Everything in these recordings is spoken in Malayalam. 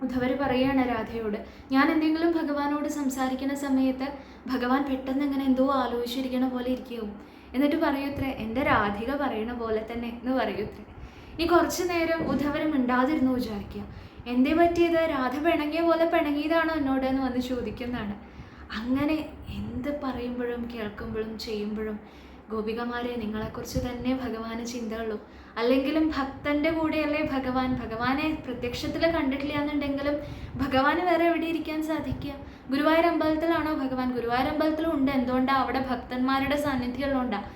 ഉദ്ധവർ പറയുകയാണ് രാധയോട്, ഞാൻ എന്തെങ്കിലും ഭഗവാനോട് സംസാരിക്കുന്ന സമയത്ത് ഭഗവാൻ പെട്ടെന്ന് ഇങ്ങനെ എന്തോ ആലോചിച്ചിരിക്കണ പോലെ ഇരിക്കുകയും എന്നിട്ട് പറയൂത്രേ, എൻ്റെ രാധിക പറയണ പോലെ തന്നെ എന്ന് പറയൂത്രേ. ഇനി കുറച്ചു നേരം ഉദ്ധവർ മിണ്ടാതിരുന്നു വിചാരിക്കുക. എന്തേ പറ്റിയത്? രാധ പിണങ്ങിയ പോലെ പിണങ്ങിയതാണോ എന്നോട് എന്ന് വന്ന് ചോദിക്കുന്നതാണ്. അങ്ങനെ എന്ത് പറയുമ്പോഴും കേൾക്കുമ്പോഴും ചെയ്യുമ്പോഴും ഗോപികമാരെ നിങ്ങളെക്കുറിച്ച് തന്നെ ഭഗവാന് ചിന്തയുള്ളൂ. അല്ലെങ്കിലും ഭക്തൻ്റെ കൂടെയല്ലേ ഭഗവാൻ. ഭഗവാനെ പ്രത്യക്ഷത്തിൽ കണ്ടിട്ടില്ല എന്നുണ്ടെങ്കിലും ഭഗവാന് വേറെ എവിടെ ഇരിക്കാൻ സാധിക്കുക? ഗുരുവായൂർ അമ്പലത്തിലാണോ ഭഗവാൻ? ഗുരുവായൂർ അമ്പലത്തിലും ഉണ്ട്. എന്തുകൊണ്ടാണ്? അവിടെ ഭക്തന്മാരുടെ സാന്നിധ്യമുള്ളതുകൊണ്ടാണ്.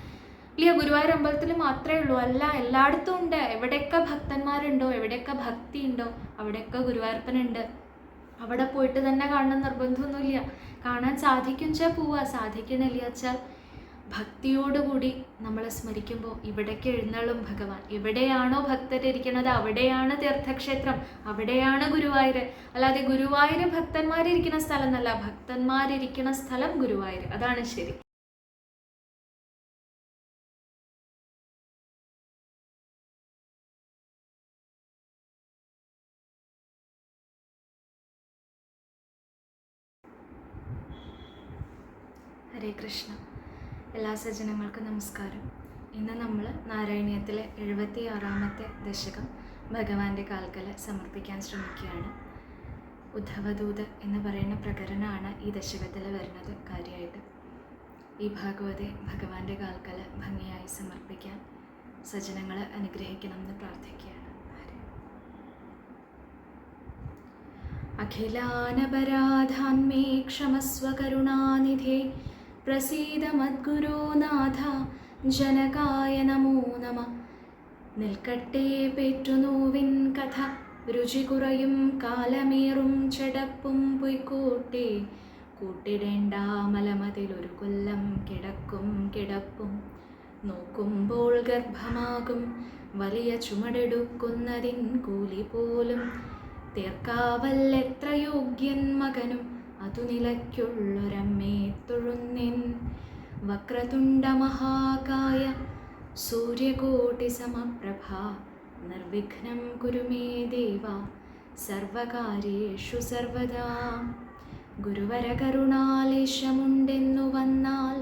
ഇല്ല, ഗുരുവായൂർ അമ്പലത്തിൽ മാത്രമേ ഉള്ളൂ? അല്ല, എല്ലായിടത്തും ഉണ്ട്. എവിടെയൊക്കെ ഭക്തന്മാരുണ്ടോ, എവിടെയൊക്കെ ഭക്തി ഉണ്ടോ, അവിടെയൊക്കെ ഗുരുവായൂരപ്പനുണ്ട്. അവിടെ പോയിട്ട് തന്നെ കാണണം നിർബന്ധമൊന്നുമില്ല. കാണാൻ സാധിക്കും വെച്ചാൽ പോവുക, സാധിക്കണില്ല വെച്ചാൽ ഭക്തിയോടുകൂടി നമ്മളെ സ്മരിക്കുമ്പോൾ ഇവിടേക്ക് എഴുന്നള്ളും ഭഗവാൻ. എവിടെയാണോ ഭക്തരിയ്ക്കുന്നത് അവിടെയാണ് തീർത്ഥക്ഷേത്രം, അവിടെയാണ് ഗുരുവായൂർ. അല്ലാതെ ഗുരുവായൂർ ഭക്തന്മാരിയ്ക്കുന്ന സ്ഥലം എന്നല്ല, ഭക്തന്മാരിയ്ക്കുന്ന സ്ഥലം ഗുരുവായൂർ. അതാണ് ശരി. ഹരേ കൃഷ്ണ. എല്ലാ സജ്ജനങ്ങൾക്കും നമസ്കാരം. ഇന്ന് നമ്മൾ നാരായണീയത്തിലെ 76-ാമത്തെ ദശകം ഭഗവാന്റെ കാൽക്കൽ സമർപ്പിക്കാൻ ശ്രമിക്കുകയാണ്. ഉദ്ധവദൂത് എന്ന് പറയുന്ന പ്രകരണമാണ് ഈ ദശകത്തിൽ വരുന്നത്. കാര്യമായിട്ട് ഈ ഭാഗവതെ ഭഗവാന്റെ കാൽക്കൽ ഭംഗിയായി സമർപ്പിക്കാൻ സജ്ജനങ്ങൾ അനുഗ്രഹിക്കണമെന്ന് പ്രാർത്ഥിക്കുകയാണ്. അഖിലാനപരാധാന്മേ ക്ഷമസ്വ കരുണാനിധേ പ്രസീദ മദ്ഗുരോ നാഥ ജനകായ നമോ നമ. നിൽക്കട്ടെ പെറ്റുനോവിൻ കഥ, രുചി കുറയും കാലമേറും ചടപ്പും പൊയ്ക്കോട്ടെ. കൂട്ടിടേണ്ട മലമതിലൊരു കൊല്ലം കിടക്കും കിടപ്പും. നോക്കുമ്പോൾ ഗർഭമാകും വലിയ ചുമടെടുക്കുന്നതിൻ കൂലി പോലും. തീർക്കാവല്ലെത്ര യോഗ്യൻ മകനും അതു നിലയ്ക്കുള്ളൊരമ്മേ തൊഴുന്നിൻ. വക്രതുണ്ട മഹാകായ സൂര്യകോടി സമപ്രഭ, നിർവിഘ്നം കുരു മേ ദേവ സർവകാര്യേഷു സർവദാ. ഗുരുവര കരുണാലേശമുണ്ടെന്നു വന്നാൽ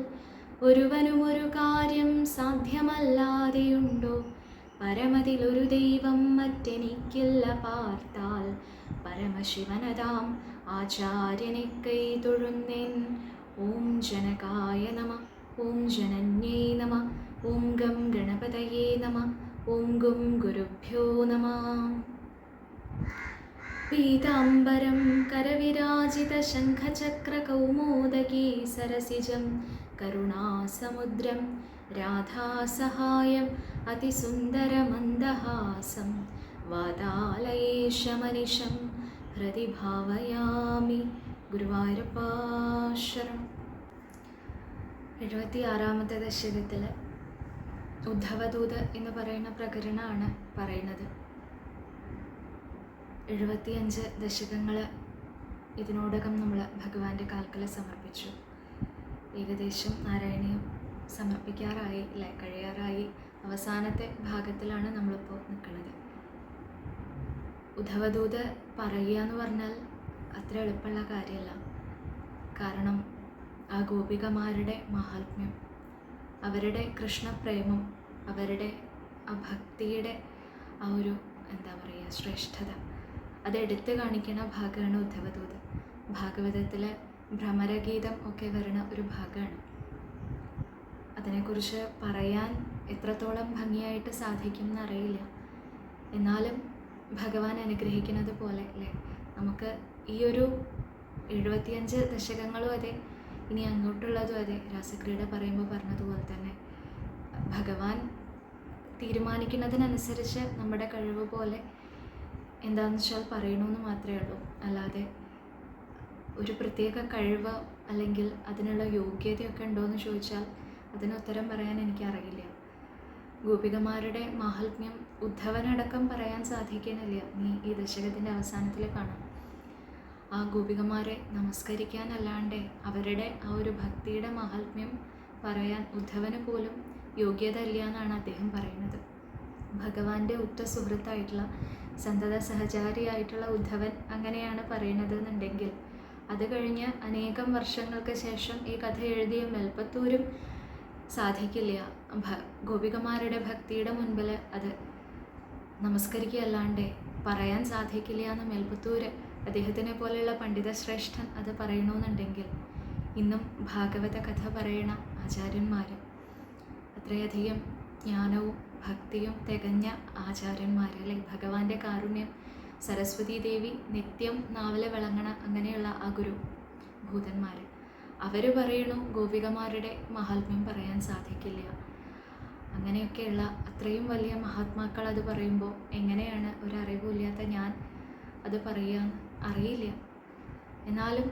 ഒരുവനും ഒരു കാര്യം സാധ്യമല്ലാതെയുണ്ടോ? പരമതിലൊരു ദൈവം മറ്റെനിക്കില്ല പാർത്താൽ, പരമശിവനതാം ആചാര്യനെ കൈ തൊഴുന്നേൻ. ഓം ജനകായ നമ, ഓം ജനന്യേ നമ, ഓം ഗം ഗണപതയേ നമ, ഓം ഗും ഗുരുഭ്യോ നമ. പീതാംബരം കരവിരാജിത ശംഖചക്രകൗമോദകീ സരസിജം കരുണാസമുദ്രം രാധാസഹായം അതിസുന്ദരമന്ദഹാസം. വാതാലയേശമനിശം ഹൃദി ഭാവയാമി. ഗുരുവായൂരപ്പാ ശരണം. 76-ാമത്തെ ദശകത്തിൽ ഉദ്ധവദൂത് എന്ന് പറയുന്ന പ്രകരണമാണ് പറയുന്നത്. 75 ദശകങ്ങൾ ഇതിനോടകം നമ്മൾ ഭഗവാന്റെ കാൽക്കൽ സമർപ്പിച്ചു. ഏകദേശം നാരായണീയം സമർപ്പിക്കാറായി അല്ലേ, കഴിയാറായി. അവസാനത്തെ ഭാഗത്തിലാണ് നമ്മളിപ്പോൾ നിൽക്കുന്നത്. ഉദ്ധവദൂത് പറയുക എന്ന് പറഞ്ഞാൽ അത്ര എളുപ്പമുള്ള കാര്യമല്ല. കാരണം ആ ഗോപികമാരുടെ മഹാത്മ്യം, അവരുടെ കൃഷ്ണപ്രേമം, അവരുടെ ആ ഭക്തിയുടെ ആ ഒരു എന്താ പറയുക ശ്രേഷ്ഠത, അതെടുത്ത് കാണിക്കുന്ന ഭാഗമാണ് ഉദ്ധവദൂത്. ഭാഗവതത്തിലെ ഭ്രമരഗീതം ഒക്കെ വരുന്ന ഒരു ഭാഗമാണ്. അതിനെക്കുറിച്ച് പറയാൻ എത്രത്തോളം ഭംഗിയായിട്ട് സാധിക്കും എന്നറിയില്ല. എന്നാലും ഭഗവാൻ അനുഗ്രഹിക്കുന്നത് പോലെ അല്ലേ, നമുക്ക് ഈ ഒരു 75 ദശകങ്ങളും അതെ, ഇനി അങ്ങോട്ടുള്ളതും അതെ. രാസക്രീഡ പറയുമ്പോൾ പറഞ്ഞതുപോലെ തന്നെ ഭഗവാൻ തീരുമാനിക്കുന്നതിനനുസരിച്ച് നമ്മുടെ കഴിവ് പോലെ എന്താണെന്ന് വെച്ചാൽ പറയണമെന്ന് മാത്രമേ ഉള്ളൂ. അല്ലാതെ ഒരു പ്രത്യേക കഴിവ് അല്ലെങ്കിൽ അതിനുള്ള യോഗ്യതയൊക്കെ ഉണ്ടോയെന്ന് ചോദിച്ചാൽ അതിന് ഉത്തരം പറയാൻ എനിക്കറിയില്ല. ഗോപികമാരുടെ മാഹാത്മ്യം ഉദ്ധവനടക്കം പറയാൻ സാധിക്കുന്നില്ല. നീ ഈ ദശകത്തിൻ്റെ അവസാനത്തിൽ കാണാം. ആ ഗോപികമാരെ നമസ്കരിക്കാനല്ലാണ്ട് അവരുടെ ആ ഒരു ഭക്തിയുടെ മാഹാത്മ്യം പറയാൻ ഉദ്ധവന് പോലും യോഗ്യത ഇല്ല എന്നാണ് അദ്ദേഹം പറയുന്നത്. ഭഗവാന്റെ ഉറ്റ സുഹൃത്തായിട്ടുള്ള സന്തത സഹചാരിയായിട്ടുള്ള ഉദ്ധവൻ അങ്ങനെയാണ് പറയണത് എന്നുണ്ടെങ്കിൽ, അത് കഴിഞ്ഞ് അനേകം വർഷങ്ങൾക്ക് ശേഷം ഈ കഥ എഴുതിയ മെൽപ്പത്തൂരും സാധിക്കില്ല ഗോപികമാരുടെ ഭക്തിയുടെ മുൻപിൽ അത് നമസ്കരിക്കുകയല്ലാണ്ട് പറയാൻ സാധിക്കില്ല എന്ന് മെൽപ്പത്തൂര് അദ്ദേഹത്തിനെ പോലെയുള്ള പണ്ഡിതശ്രേഷ്ഠൻ അത് പറയണമെന്നുണ്ടെങ്കിൽ, ഇന്നും ഭാഗവത കഥ പറയണ ആചാര്യന്മാർ അത്രയധികം ജ്ഞാനവും ഭക്തിയും തികഞ്ഞ ആചാര്യന്മാർ, അല്ലെ? ഭഗവാന്റെ കാരുണ്യം സരസ്വതി ദേവി നിത്യം നാവലെ വിളങ്ങണ അങ്ങനെയുള്ള ആ ഗുരു ഭൂതന്മാർ അവർ പറയണു ഗോപികമാരുടെ മഹാത്മ്യം പറയാൻ സാധിക്കില്ല. അങ്ങനെയൊക്കെയുള്ള അത്രയും വലിയ മഹാത്മാക്കൾ അത് പറയുമ്പോൾ എങ്ങനെയാണ് ഒരറിവില്ലാത്ത ഞാൻ അത് പറയാൻ അറിയില്ല. എന്നാലും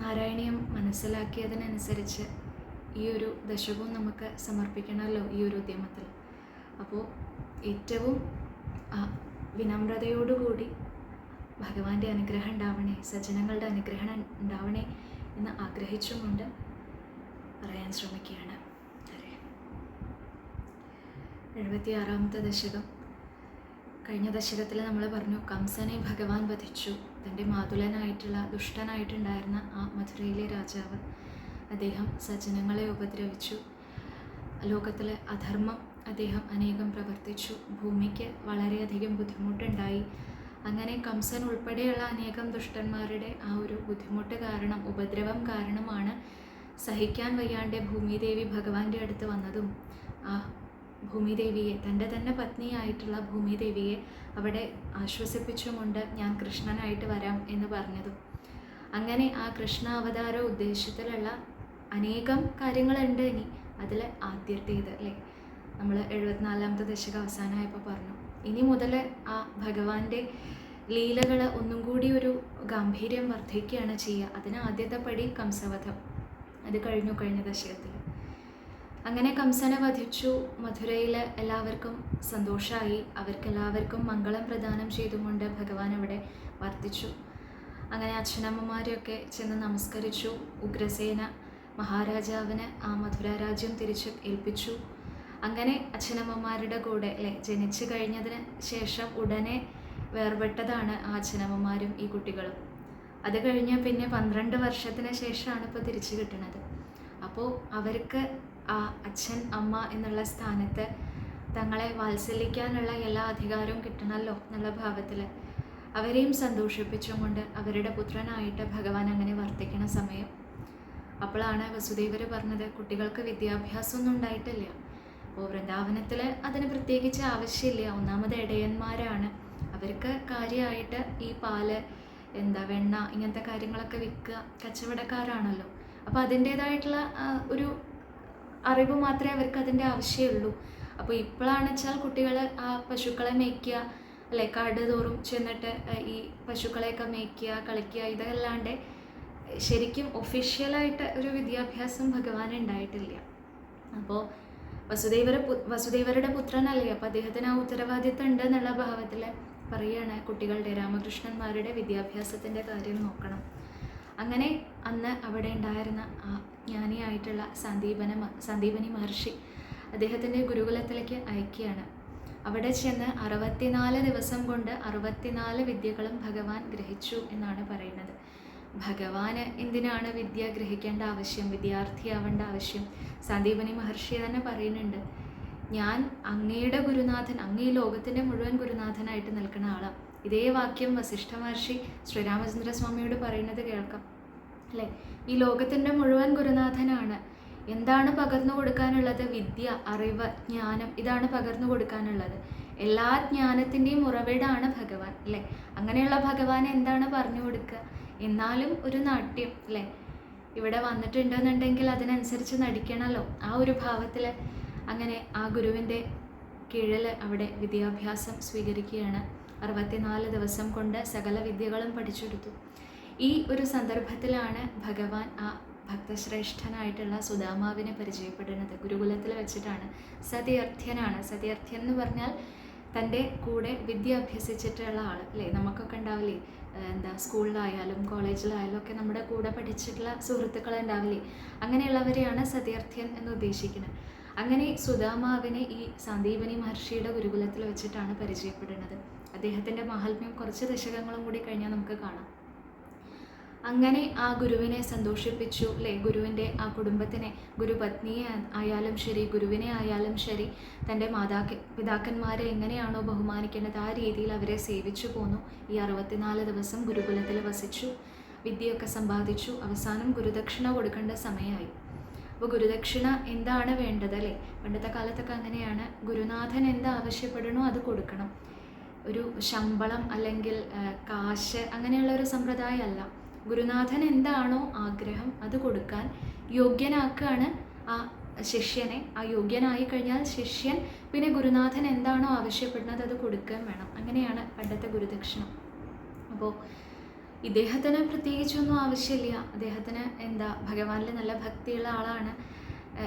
നാരായണീയം മനസ്സിലാക്കിയതിനനുസരിച്ച് ഈ ഒരു ദശകവും നമുക്ക് സമർപ്പിക്കണമല്ലോ ഈ ഒരു ഉദ്യമത്തിൽ. അപ്പോൾ ഏറ്റവും വിനമ്രതയോടുകൂടി ഭഗവാന്റെ അനുഗ്രഹം ഉണ്ടാവണേ, സജ്ജനങ്ങളുടെ അനുഗ്രഹം ഉണ്ടാവണേ എന്ന് ആഗ്രഹിച്ചുകൊണ്ട് പറയാൻ ശ്രമിക്കുകയാണ്. 76ാമത്തെ ദശകം. കഴിഞ്ഞ ദശകത്തിൽ നമ്മൾ പറഞ്ഞു കംസനെ ഭഗവാൻ വധിച്ചു. തൻ്റെ മാതുലനായിട്ടുള്ള ദുഷ്ടനായിട്ടുണ്ടായിരുന്ന ആ മധുരയിലെ രാജാവ് അദ്ദേഹം സജ്ജനങ്ങളെ ഉപദ്രവിച്ചു. ലോകത്തിലെ അധർമ്മം അദ്ദേഹം അനേകം പ്രവർത്തിച്ചു. ഭൂമിക്ക് വളരെയധികം ബുദ്ധിമുട്ടുണ്ടായി. അങ്ങനെ കംസൻ ഉൾപ്പെടെയുള്ള അനേകം ദുഷ്ടന്മാരുടെ ആ ഒരു ബുദ്ധിമുട്ട് കാരണം, ഉപദ്രവം കാരണമാണ് സഹിക്കാൻ വയ്യാണ്ട് ഭൂമിദേവി ഭഗവാന്റെ അടുത്ത് വന്നതും ആ ഭൂമിദേവിയെ, തൻ്റെ തന്നെ പത്നിയായിട്ടുള്ള ഭൂമിദേവിയെ അവിടെ ആശ്വസിപ്പിച്ചുകൊണ്ട് ഞാൻ കൃഷ്ണനായിട്ട് വരാം എന്ന് പറഞ്ഞതും. അങ്ങനെ ആ കൃഷ്ണ അവതാര ഉദ്ദേശത്തിലുള്ള അനേകം കാര്യങ്ങളുണ്ട്. ഇനി അതിൽ ആദ്യത്തേത്, അല്ലേ, നമ്മൾ 74ാമത്തെ ദശകം അവസാനമായപ്പോൾ പറഞ്ഞു. ഇനി മുതൽ ആ ഭഗവാന്റെ ലീലകൾ ഒന്നും കൂടി ഒരു ഗാംഭീര്യം വർദ്ധിക്കുകയാണ് ചെയ്യുക. അതിന് ആദ്യത്തെ പടി കംസവധം. അത് കഴിഞ്ഞു കഴിഞ്ഞ ദശകത്തിൽ. അങ്ങനെ കംസനെ വധിച്ചു. മധുരയിൽ എല്ലാവർക്കും സന്തോഷമായി. അവർക്കെല്ലാവർക്കും മംഗളം പ്രദാനം ചെയ്തുകൊണ്ട് ഭഗവാൻ അവിടെ വർത്തിച്ചു. അങ്ങനെ അച്ഛനമ്മമാരെയൊക്കെ ചെന്ന് നമസ്കരിച്ചു. ഉഗ്രസേന മഹാരാജാവിന് ആ മധുര രാജ്യം തിരിച്ച് ഏൽപ്പിച്ചു. അങ്ങനെ അച്ഛനമ്മമാരുടെ കൂടെ, അല്ലെ, ജനിച്ചു കഴിഞ്ഞതിന് ശേഷം ഉടനെ വേർപെട്ടതാണ് ആ അച്ഛനമ്മമാരും ഈ കുട്ടികളും. അത് കഴിഞ്ഞ് പിന്നെ 12 വർഷത്തിന് ശേഷമാണ് ഇപ്പോൾ തിരിച്ചു കിട്ടുന്നത്. അപ്പോൾ അവർക്ക് ആ അച്ഛൻ അമ്മ എന്നുള്ള സ്ഥാനത്ത് തങ്ങളെ വാത്സല്യിക്കാനുള്ള എല്ലാ അധികാരവും കിട്ടണമല്ലോ എന്നുള്ള ഭാവത്തിൽ അവരെയും സന്തോഷിപ്പിച്ചും കൊണ്ട് അവരുടെ പുത്രനായിട്ട് ഭഗവാൻ അങ്ങനെ വർത്തിക്കണ സമയം. അപ്പോഴാണ് വസുദേവർ പറഞ്ഞത് കുട്ടികൾക്ക് വിദ്യാഭ്യാസമൊന്നും ഉണ്ടായിട്ടില്ല. അപ്പോൾ വൃന്ദാവനത്തിൽ അതിന് പ്രത്യേകിച്ച് ആവശ്യമില്ല. ഒന്നാമത് ഇടയന്മാരാണ്. അവർക്ക് കാര്യമായിട്ട് ഈ പാല്, വെണ്ണ, ഇങ്ങനത്തെ കാര്യങ്ങളൊക്കെ വിൽക്കുക കച്ചവടക്കാരാണല്ലോ. അപ്പോൾ അതിൻ്റേതായിട്ടുള്ള ഒരു അറിവ് മാത്രമേ അവർക്ക് അതിൻ്റെ ആവശ്യമുള്ളൂ. അപ്പോൾ ഇപ്പോഴാണെന്ന് വെച്ചാൽ കുട്ടികൾ ആ പശുക്കളെ മേയ്ക്കുക, അല്ലെ, കാട് തോറും ചെന്നിട്ട് ഈ പശുക്കളെയൊക്കെ മേയ്ക്കുക, കളിക്കുക, ഇതല്ലാണ്ട് ശരിക്കും ഒഫീഷ്യലായിട്ട് ഒരു വിദ്യാഭ്യാസം ഭഗവാൻ ഉണ്ടായിട്ടില്ല. അപ്പോൾ വസുദേവരുടെ പുത്രനല്ലേ, അപ്പോൾ അദ്ദേഹത്തിന് ആ ഉത്തരവാദിത്തം ഉണ്ട് എന്നുള്ള ഭാവത്തിൽ പറയുകയാണ് കുട്ടികളുടെ, രാമകൃഷ്ണന്മാരുടെ വിദ്യാഭ്യാസത്തിൻ്റെ കാര്യം നോക്കണം. അങ്ങനെ അന്ന് അവിടെ ഉണ്ടായിരുന്ന ആ ജ്ഞാനിയായിട്ടുള്ള സന്ദീപനി മഹർഷി അദ്ദേഹത്തിൻ്റെ ഗുരുകുലത്തിലേക്ക് അയക്കുകയാണ്. അവിടെ ചെന്ന് 64 ദിവസം കൊണ്ട് 64 വിദ്യകളും ഭഗവാൻ ഗ്രഹിച്ചു എന്നാണ് പറയുന്നത്. ഭഗവാന് എന്തിനാണ് വിദ്യ ഗ്രഹിക്കേണ്ട ആവശ്യം, വിദ്യാർത്ഥിയാവേണ്ട ആവശ്യം? സന്ദീപനി മഹർഷി തന്നെ പറയുന്നുണ്ട്, ഞാൻ അങ്ങയുടെ ഗുരുനാഥൻ, അങ്ങ് ഈ ലോകത്തിൻ്റെ മുഴുവൻ ഗുരുനാഥനായിട്ട് നിൽക്കുന്ന ആളാണ്. ഇതേ വാക്യം വസിഷ്ഠ മഹർഷി ശ്രീരാമചന്ദ്ര സ്വാമിയോട് പറയുന്നത് കേൾക്കാം, അല്ലേ? ഈ ലോകത്തിൻ്റെ മുഴുവൻ ഗുരുനാഥനാണ്. എന്താണ് പകർന്നു കൊടുക്കാനുള്ളത്? വിദ്യ, അറിവ്, ജ്ഞാനം, ഇതാണ് പകർന്നു കൊടുക്കാനുള്ളത്. എല്ലാ ജ്ഞാനത്തിൻ്റെയും ഉറവിടാണ് ഭഗവാൻ, അല്ലേ? അങ്ങനെയുള്ള ഭഗവാൻ എന്താണ് പറഞ്ഞു കൊടുക്കുക? എന്നാലും ഒരു നാട്യം, അല്ലേ, ഇവിടെ വന്നിട്ടുണ്ടെന്നുണ്ടെങ്കിൽ അതിനനുസരിച്ച് നടിക്കണമല്ലോ. ആ ഒരു ഭാവത്തിൽ അങ്ങനെ ആ ഗുരുവിൻ്റെ കീഴിൽ അവിടെ വിദ്യാഭ്യാസം സ്വീകരിക്കുകയാണ്. 64 ദിവസം കൊണ്ട് സകല വിദ്യകളും പഠിച്ചെടുത്തു. ഈ ഒരു സന്ദർഭത്തിലാണ് ഭഗവാൻ ആ ഭക്തശ്രേഷ്ഠനായിട്ടുള്ള സുദാമാവിനെ പരിചയപ്പെടുന്നത്. ഗുരുകുലത്തിൽ വെച്ചിട്ടാണ്. സത്യർത്ഥ്യനാണ്. സത്യർത്ഥ്യൻ എന്ന് പറഞ്ഞാൽ തൻ്റെ കൂടെ വിദ്യ അഭ്യസിച്ചിട്ടുള്ള ആൾ, അല്ലേ? നമുക്കൊക്കെ ഉണ്ടാവില്ലേ, സ്കൂളിലായാലും കോളേജിലായാലും ഒക്കെ നമ്മുടെ കൂടെ പഠിച്ചിട്ടുള്ള സുഹൃത്തുക്കൾ ഉണ്ടാവില്ലേ? അങ്ങനെയുള്ളവരെയാണ് സത്യർത്ഥ്യൻ എന്ന് ഉദ്ദേശിക്കുന്നത്. അങ്ങനെ സുദാമാവിനെ ഈ സാന്ദീപനി മഹർഷിയുടെ ഗുരുകുലത്തിൽ വെച്ചിട്ടാണ് പരിചയപ്പെടുന്നത്. അദ്ദേഹത്തിൻ്റെ മഹാത്മ്യം കുറച്ച് ദശകങ്ങളും കൂടി കഴിഞ്ഞാൽ നമുക്ക് കാണാം. അങ്ങനെ ആ ഗുരുവിനെ സന്തോഷിപ്പിച്ചു അല്ലേ, ഗുരുവിൻ്റെ ആ കുടുംബത്തിനെ, ഗുരുപത്നിയെ ആയാലും ശരി, ഗുരുവിനെ ആയാലും ശരി, തൻ്റെ പിതാക്കന്മാരെ എങ്ങനെയാണോ ബഹുമാനിക്കേണ്ടത് ആ രീതിയിൽ അവരെ സേവിച്ചു പോന്നു. ഈ 64 ദിവസം ഗുരുകുലത്തിൽ വസിച്ചു, വിദ്യയൊക്കെ സമ്പാദിച്ചു. അവസാനം ഗുരുദക്ഷിണ കൊടുക്കേണ്ട സമയമായി. അപ്പോൾ ഗുരുദക്ഷിണ എന്താണ് വേണ്ടത് അല്ലേ? പണ്ടത്തെ കാലത്തൊക്കെ അങ്ങനെയാണ്, ഗുരുനാഥൻ എന്ത് ആവശ്യപ്പെടണോ അത് കൊടുക്കണം. ഒരു ശമ്പളം അല്ലെങ്കിൽ കാശ് അങ്ങനെയുള്ള ഒരു സമ്പ്രദായമല്ല. ഗുരുനാഥൻ എന്താണോ ആഗ്രഹം അത് കൊടുക്കാൻ യോഗ്യനാക്കുകയാണ് ആ ശിഷ്യനെ. ആ യോഗ്യനായി കഴിഞ്ഞാൽ ശിഷ്യൻ പിന്നെ ഗുരുനാഥൻ എന്താണോ ആവശ്യപ്പെടുന്നത് അത് കൊടുക്കുകയും വേണം. അങ്ങനെയാണ് പണ്ടത്തെ ഗുരുദക്ഷിണ. അപ്പോൾ ഇദ്ദേഹത്തിന് പ്രത്യേകിച്ചൊന്നും ആവശ്യമില്ല. അദ്ദേഹത്തിന് ഭഗവാനിൽ നല്ല ഭക്തിയുള്ള ആളാണ്,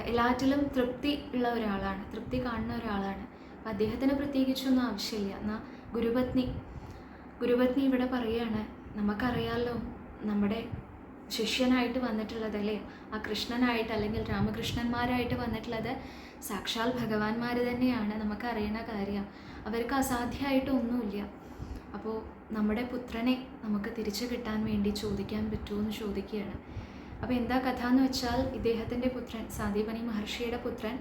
എല്ലാറ്റിലും തൃപ്തി ഉള്ള ഒരാളാണ്, തൃപ്തി കാണുന്ന ഒരാളാണ്. അപ്പം അദ്ദേഹത്തിന് പ്രത്യേകിച്ചൊന്നും ആവശ്യമില്ല. എന്നാൽ ഗുരുപത്നി ഇവിടെ പറയുകയാണ്, നമുക്കറിയാമല്ലോ നമ്മുടെ ശിഷ്യനായിട്ട് വന്നിട്ടുള്ളതല്ലേ, ആ കൃഷ്ണനായിട്ട് അല്ലെങ്കിൽ രാമകൃഷ്ണന്മാരായിട്ട് വന്നിട്ടുള്ളത് സാക്ഷാൽ ഭഗവാന്മാർ തന്നെയാണ്. നമുക്കറിയണ കാര്യം, അവർക്ക് അസാധ്യമായിട്ടൊന്നുമില്ല. അപ്പോൾ നമ്മുടെ പുത്രനെ നമുക്ക് തിരിച്ചു കിട്ടാൻ വേണ്ടി ചോദിക്കാൻ പറ്റുമോ എന്ന് ചോദിക്കുകയാണ്. അപ്പോൾ എന്താ കഥ എന്ന് വെച്ചാൽ, ഇദ്ദേഹത്തിൻ്റെ പുത്രൻ സാന്ദീപനി മഹർഷിയുടെ പുത്രൻ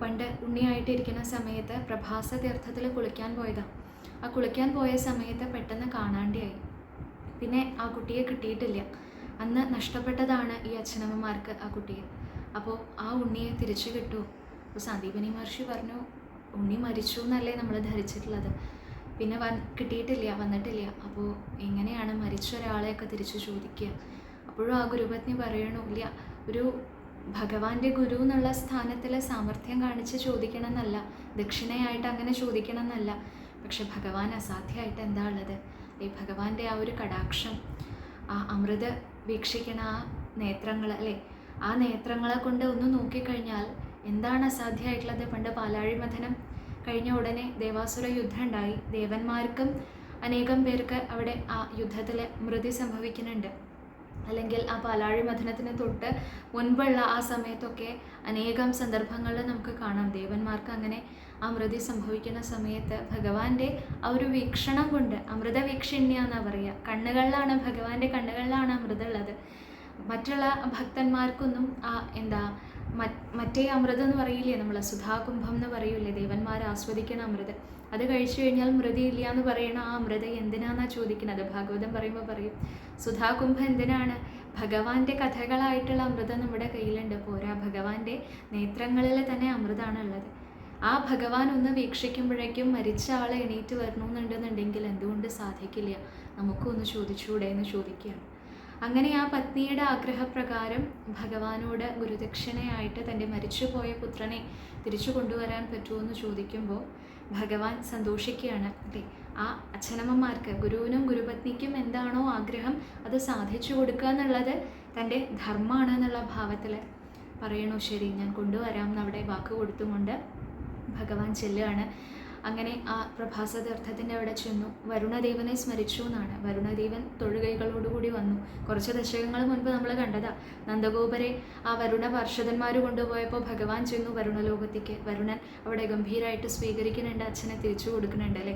പണ്ട് ഉണ്ണിയായിട്ടിരിക്കുന്ന സമയത്ത് പ്രഭാസ തീർത്ഥത്തിൽ കുളിക്കാൻ പോയതാണ്. ആ കുളിക്കാൻ പോയ സമയത്ത് പെട്ടെന്ന് കാണാണ്ടായി. പിന്നെ ആ കുട്ടിയെ കിട്ടിയിട്ടില്ല. അന്ന് നഷ്ടപ്പെട്ടതാണ് ഈ അച്ഛനമ്മമാർക്ക് ആ കുട്ടിയെ. അപ്പോൾ ആ ഉണ്ണിയെ തിരിച്ചു കിട്ടുമോ? അപ്പോൾ സാന്ദീപനി മഹർഷി പറഞ്ഞു, ഉണ്ണി മരിച്ചു എന്നല്ലേ നമ്മൾ ധരിച്ചിട്ടുള്ളത്, പിന്നെ കിട്ടിയിട്ടില്ല, വന്നിട്ടില്ല. അപ്പോൾ എങ്ങനെയാണ് മരിച്ച ഒരാളെയൊക്കെ തിരിച്ചു ചോദിക്കുക? അപ്പോഴും ആ ഗുരുപത്നി പറയണില്ല, ഒരു ഭഗവാന്റെ ഗുരു എന്നുള്ള സ്ഥാനത്തിൽ സാമർഥ്യം കാണിച്ച് ചോദിക്കണം എന്നല്ല, ദക്ഷിണയായിട്ട് അങ്ങനെ ചോദിക്കണം എന്നല്ല. പക്ഷെ ഭഗവാൻ അസാധ്യമായിട്ട് എന്താ ഉള്ളത്? ഈ ഭഗവാന്റെ ആ ഒരു കടാക്ഷം, ആ അമൃത വീക്ഷിക്കണ ആ നേത്രങ്ങൾ അല്ലേ, ആ നേത്രങ്ങളെ കൊണ്ട് ഒന്ന് നോക്കിക്കഴിഞ്ഞാൽ എന്താണ് അസാധ്യമായിട്ടുള്ളത്? പണ്ട് പാലാഴി മഥനം കഴിഞ്ഞ ഉടനെ ദേവാസുര യുദ്ധം ഉണ്ടായി. ദേവന്മാർക്കും അനേകം പേർക്ക് അവിടെ ആ യുദ്ധത്തിൽ മൃതി സംഭവിക്കുന്നുണ്ട്. അല്ലെങ്കിൽ ആ പാലാഴി മഥനത്തിന് തൊട്ട് മുൻപുള്ള ആ സമയത്തൊക്കെ അനേകം സന്ദർഭങ്ങളിൽ നമുക്ക് കാണാം ദേവന്മാർക്ക് അങ്ങനെ ആ മൃതി സംഭവിക്കുന്ന സമയത്ത് ഭഗവാന്റെ ആ ഒരു വീക്ഷണം കൊണ്ട്, അമൃത വീക്ഷിണ്യ എന്നാണ് പറയുക, കണ്ണുകളിലാണ്, ഭഗവാന്റെ കണ്ണുകളിലാണ് അമൃതമുള്ളത്. മറ്റുള്ള ഭക്തന്മാർക്കൊന്നും ആ മറ്റേ അമൃതം എന്ന് പറയില്ലേ, നമ്മൾ സുധാകുംഭം എന്ന് പറയൂലേ, ദേവന്മാർ ആസ്വദിക്കണ അമൃത്, അത് കഴിച്ചു കഴിഞ്ഞാൽ മൃതി ഇല്ല എന്ന് പറയണ ആ അമൃത എന്തിനാന്നാ ചോദിക്കുന്നത്. ഭാഗവതം പറയുമ്പോൾ പറയും, സുധാകുംഭം എന്തിനാണ്? ഭഗവാന്റെ കഥകളായിട്ടുള്ള അമൃതം നമ്മുടെ കയ്യിലുണ്ട്, പോരാ ഭഗവാന്റെ നേത്രങ്ങളിൽ തന്നെ അമൃതാണ് ഉള്ളത്. ആ ഭഗവാൻ ഒന്ന് വീക്ഷിക്കുമ്പോഴേക്കും മരിച്ച ആളെ എണീറ്റ് വരണമെന്നുണ്ടെന്നുണ്ടെങ്കിൽ എന്തുകൊണ്ട് സാധിക്കില്ല? നമുക്കൊന്ന് ചോദിച്ചൂടെ എന്ന് ചോദിക്കുകയാണ്. അങ്ങനെ ആ പത്നിയുടെ ആഗ്രഹപ്രകാരം ഭഗവാനോട് ഗുരുദക്ഷിണയായിട്ട് തൻ്റെ മരിച്ചുപോയ പുത്രനെ തിരിച്ചു കൊണ്ടുവരാൻ പറ്റുമോ എന്ന് ചോദിക്കുമ്പോൾ ഭഗവാൻ സന്തോഷിക്കുകയാണ്. അല്ലേ, ആ അച്ഛനമ്മമാർക്ക്, ഗുരുവിനും ഗുരുപത്നിക്കും എന്താണോ ആഗ്രഹം അത് സാധിച്ചു കൊടുക്കുക എന്നുള്ളത് തൻ്റെ ധർമ്മമാണ് എന്നുള്ള ഭാവത്തിൽ പറയണു. ശരി, ഞാൻ കൊണ്ടുവരാം എന്നവിടെ വാക്ക് കൊടുത്തുകൊണ്ട് ഭഗവാൻ ചെല്ലുകയാണ്. അങ്ങനെ ആ പ്രഭാസ തീർത്ഥത്തിൻ്റെ അവിടെ ചെന്നു. വരുണദേവനെ സ്മരിച്ചു എന്നാണ്. വരുണദേവൻ തൊഴുകൈകളോടുകൂടി വന്നു. കുറച്ച് ദശകങ്ങൾ മുൻപ് നമ്മൾ കണ്ടതാ, നന്ദഗോപരെ ആ വരുണ പാർഷദന്മാർ കൊണ്ടുപോയപ്പോൾ ഭഗവാൻ ചെന്നു വരുണലോകത്തേക്ക്. വരുണൻ അവിടെ ഗംഭീരമായിട്ട് സ്വീകരിക്കുന്നുണ്ട്, അച്ഛനെ തിരിച്ചു കൊടുക്കുന്നുണ്ട് അല്ലേ.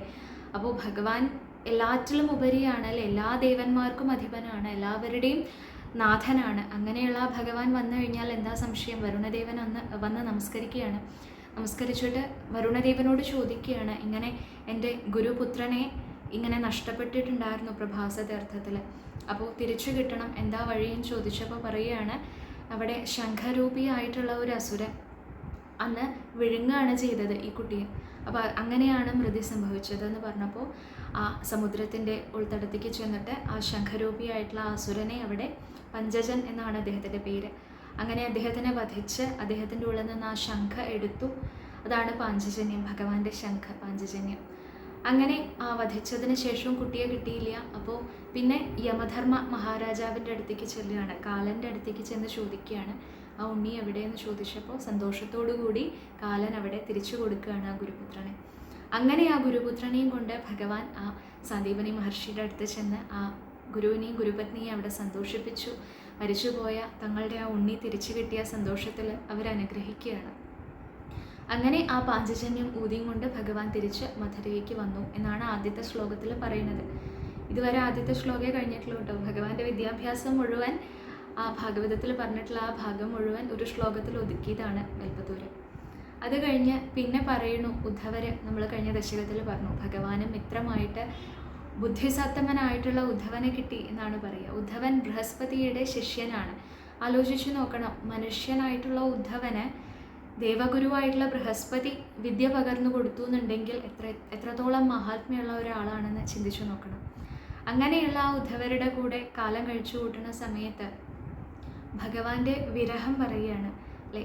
അപ്പോൾ ഭഗവാൻ എല്ലാറ്റിലും ഉപരിയാണ് അല്ലേ, എല്ലാ ദേവന്മാർക്കും അധിപനാണ്, എല്ലാവരുടെയും നാഥനാണ്. അങ്ങനെയുള്ള ഭഗവാൻ വന്നു കഴിഞ്ഞാൽ എന്താ സംശയം? വരുണദേവൻ വന്ന് നമസ്കരിക്കുകയാണ്. നമസ്കരിച്ചിട്ട് വരുണദേവനോട് ചോദിക്കുകയാണ്, ഇങ്ങനെ എൻ്റെ ഗുരുപുത്രനെ ഇങ്ങനെ നഷ്ടപ്പെട്ടിട്ടുണ്ടായിരുന്നു പ്രഭാസ തീർത്ഥത്തിൽ, അപ്പോൾ തിരിച്ചു കിട്ടണം, എന്താ വഴിയെന്ന് ചോദിച്ചപ്പോൾ പറയുകയാണ്, അവിടെ ശംഖരൂപിയായിട്ടുള്ള ഒരു അസുരൻ അന്ന് വിഴുങ്ങുകയാണ് ചെയ്തത് ഈ കുട്ടിയെ. അപ്പോൾ അങ്ങനെയാണ് മൃതി സംഭവിച്ചതെന്ന് പറഞ്ഞപ്പോൾ ആ സമുദ്രത്തിൻ്റെ ഉൾത്തടത്തേക്ക് ചെന്നിട്ട് ആ ശംഖരൂപിയായിട്ടുള്ള ആ അസുരനെ അവിടെ, പഞ്ചജൻ എന്നാണ് അദ്ദേഹത്തിൻ്റെ പേര്, അങ്ങനെ അദ്ദേഹത്തിനെ വധിച്ച് അദ്ദേഹത്തിൻ്റെ ഉള്ളിൽ നിന്ന് ആ ശംഖ എടുത്തു. അതാണ് പാഞ്ചജന്യം, ഭഗവാന്റെ ശംഖ പാഞ്ചജന്യം. അങ്ങനെ ആ വധിച്ചതിന് ശേഷവും കുട്ടിയെ കിട്ടിയില്ല. അപ്പോൾ പിന്നെ യമധർമ്മ മഹാരാജാവിൻ്റെ അടുത്തേക്ക് ചെല്ലുകയാണ്, കാലൻ്റെ അടുത്തേക്ക് ചെന്ന് ചോദിക്കുകയാണ്, ആ ഉണ്ണി എവിടെയെന്ന് ചോദിച്ചപ്പോൾ സന്തോഷത്തോടു കൂടി കാലൻ അവിടെ തിരിച്ചു കൊടുക്കുകയാണ് ആ ഗുരുപുത്രനെ. അങ്ങനെ ആ ഗുരുപുത്രനെയും കൊണ്ട് ഭഗവാൻ ആ സാന്ദീപനി മഹർഷിയുടെ അടുത്ത് ചെന്ന് ആ ഗുരുവിനെയും ഗുരുപത്നിയെയും അവിടെ അങ്ങനെ ആ പാഞ്ചജന്യം ഊതിയും കൊണ്ട് ഭഗവാൻ തിരിച്ച് മധുരയ്ക്ക് വന്നു എന്നാണ് ആദ്യത്തെ ശ്ലോകത്തിൽ പറയുന്നത്. ഇതുവരെ ആദ്യത്തെ ശ്ലോകമേ കഴിഞ്ഞിട്ടുള്ളൂ കേട്ടോ. ഭഗവാന്റെ വിദ്യാഭ്യാസം മുഴുവൻ ആ ഭാഗവതത്തിൽ പറഞ്ഞിട്ടുള്ള ആ ഭാഗം മുഴുവൻ ഒരു ശ്ലോകത്തിൽ ഒതുക്കിയതാണ് മേൽപ്പത്തൂര്. അത് കഴിഞ്ഞ് പിന്നെ പറയുന്നു ഉദ്ധവര്, നമ്മൾ കഴിഞ്ഞ ദശകത്തിൽ പറഞ്ഞു ഭഗവാന് മിത്രമായിട്ട് ബുദ്ധിസത്തമനായിട്ടുള്ള ഉദ്ധവനെ കിട്ടി എന്നാണ് പറയുക. ഉദ്ധവൻ ബൃഹസ്പതിയുടെ ശിഷ്യനാണ്. ആലോചിച്ച് നോക്കണം, മനുഷ്യനായിട്ടുള്ള ഉദ്ധവന് ദേവഗുരുവായിട്ടുള്ള ബൃഹസ്പതി വിദ്യ പകർന്നു കൊടുത്തു എന്നുണ്ടെങ്കിൽ എത്രത്തോളം മഹാത്മ്യമുള്ള ഒരാളാണെന്ന് ചിന്തിച്ചു നോക്കണം. അങ്ങനെയുള്ള ആ ഉദ്ധവരുടെ കൂടെ കാലം കഴിച്ചു കൂട്ടുന്ന സമയത്ത് ഭഗവാന്റെ വിരഹം പറയുകയാണ് അല്ലേ.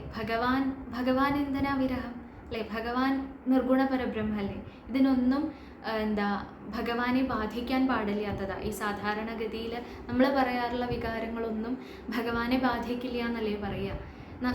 ഭഗവാൻ എന്തിനാ വിരഹം അല്ലേ? ഭഗവാൻ നിർഗുണ പരബ്രഹ്മ അല്ലേ. ഇതിനൊന്നും ഭഗവാനെ ബാധിക്കാൻ പാടില്ലാത്തതാ. ഈ സാധാരണഗതിയിൽ നമ്മൾ പറയാറുള്ള വികാരങ്ങളൊന്നും ഭഗവാനെ ബാധിക്കില്ല എന്നല്ലേ പറയുക.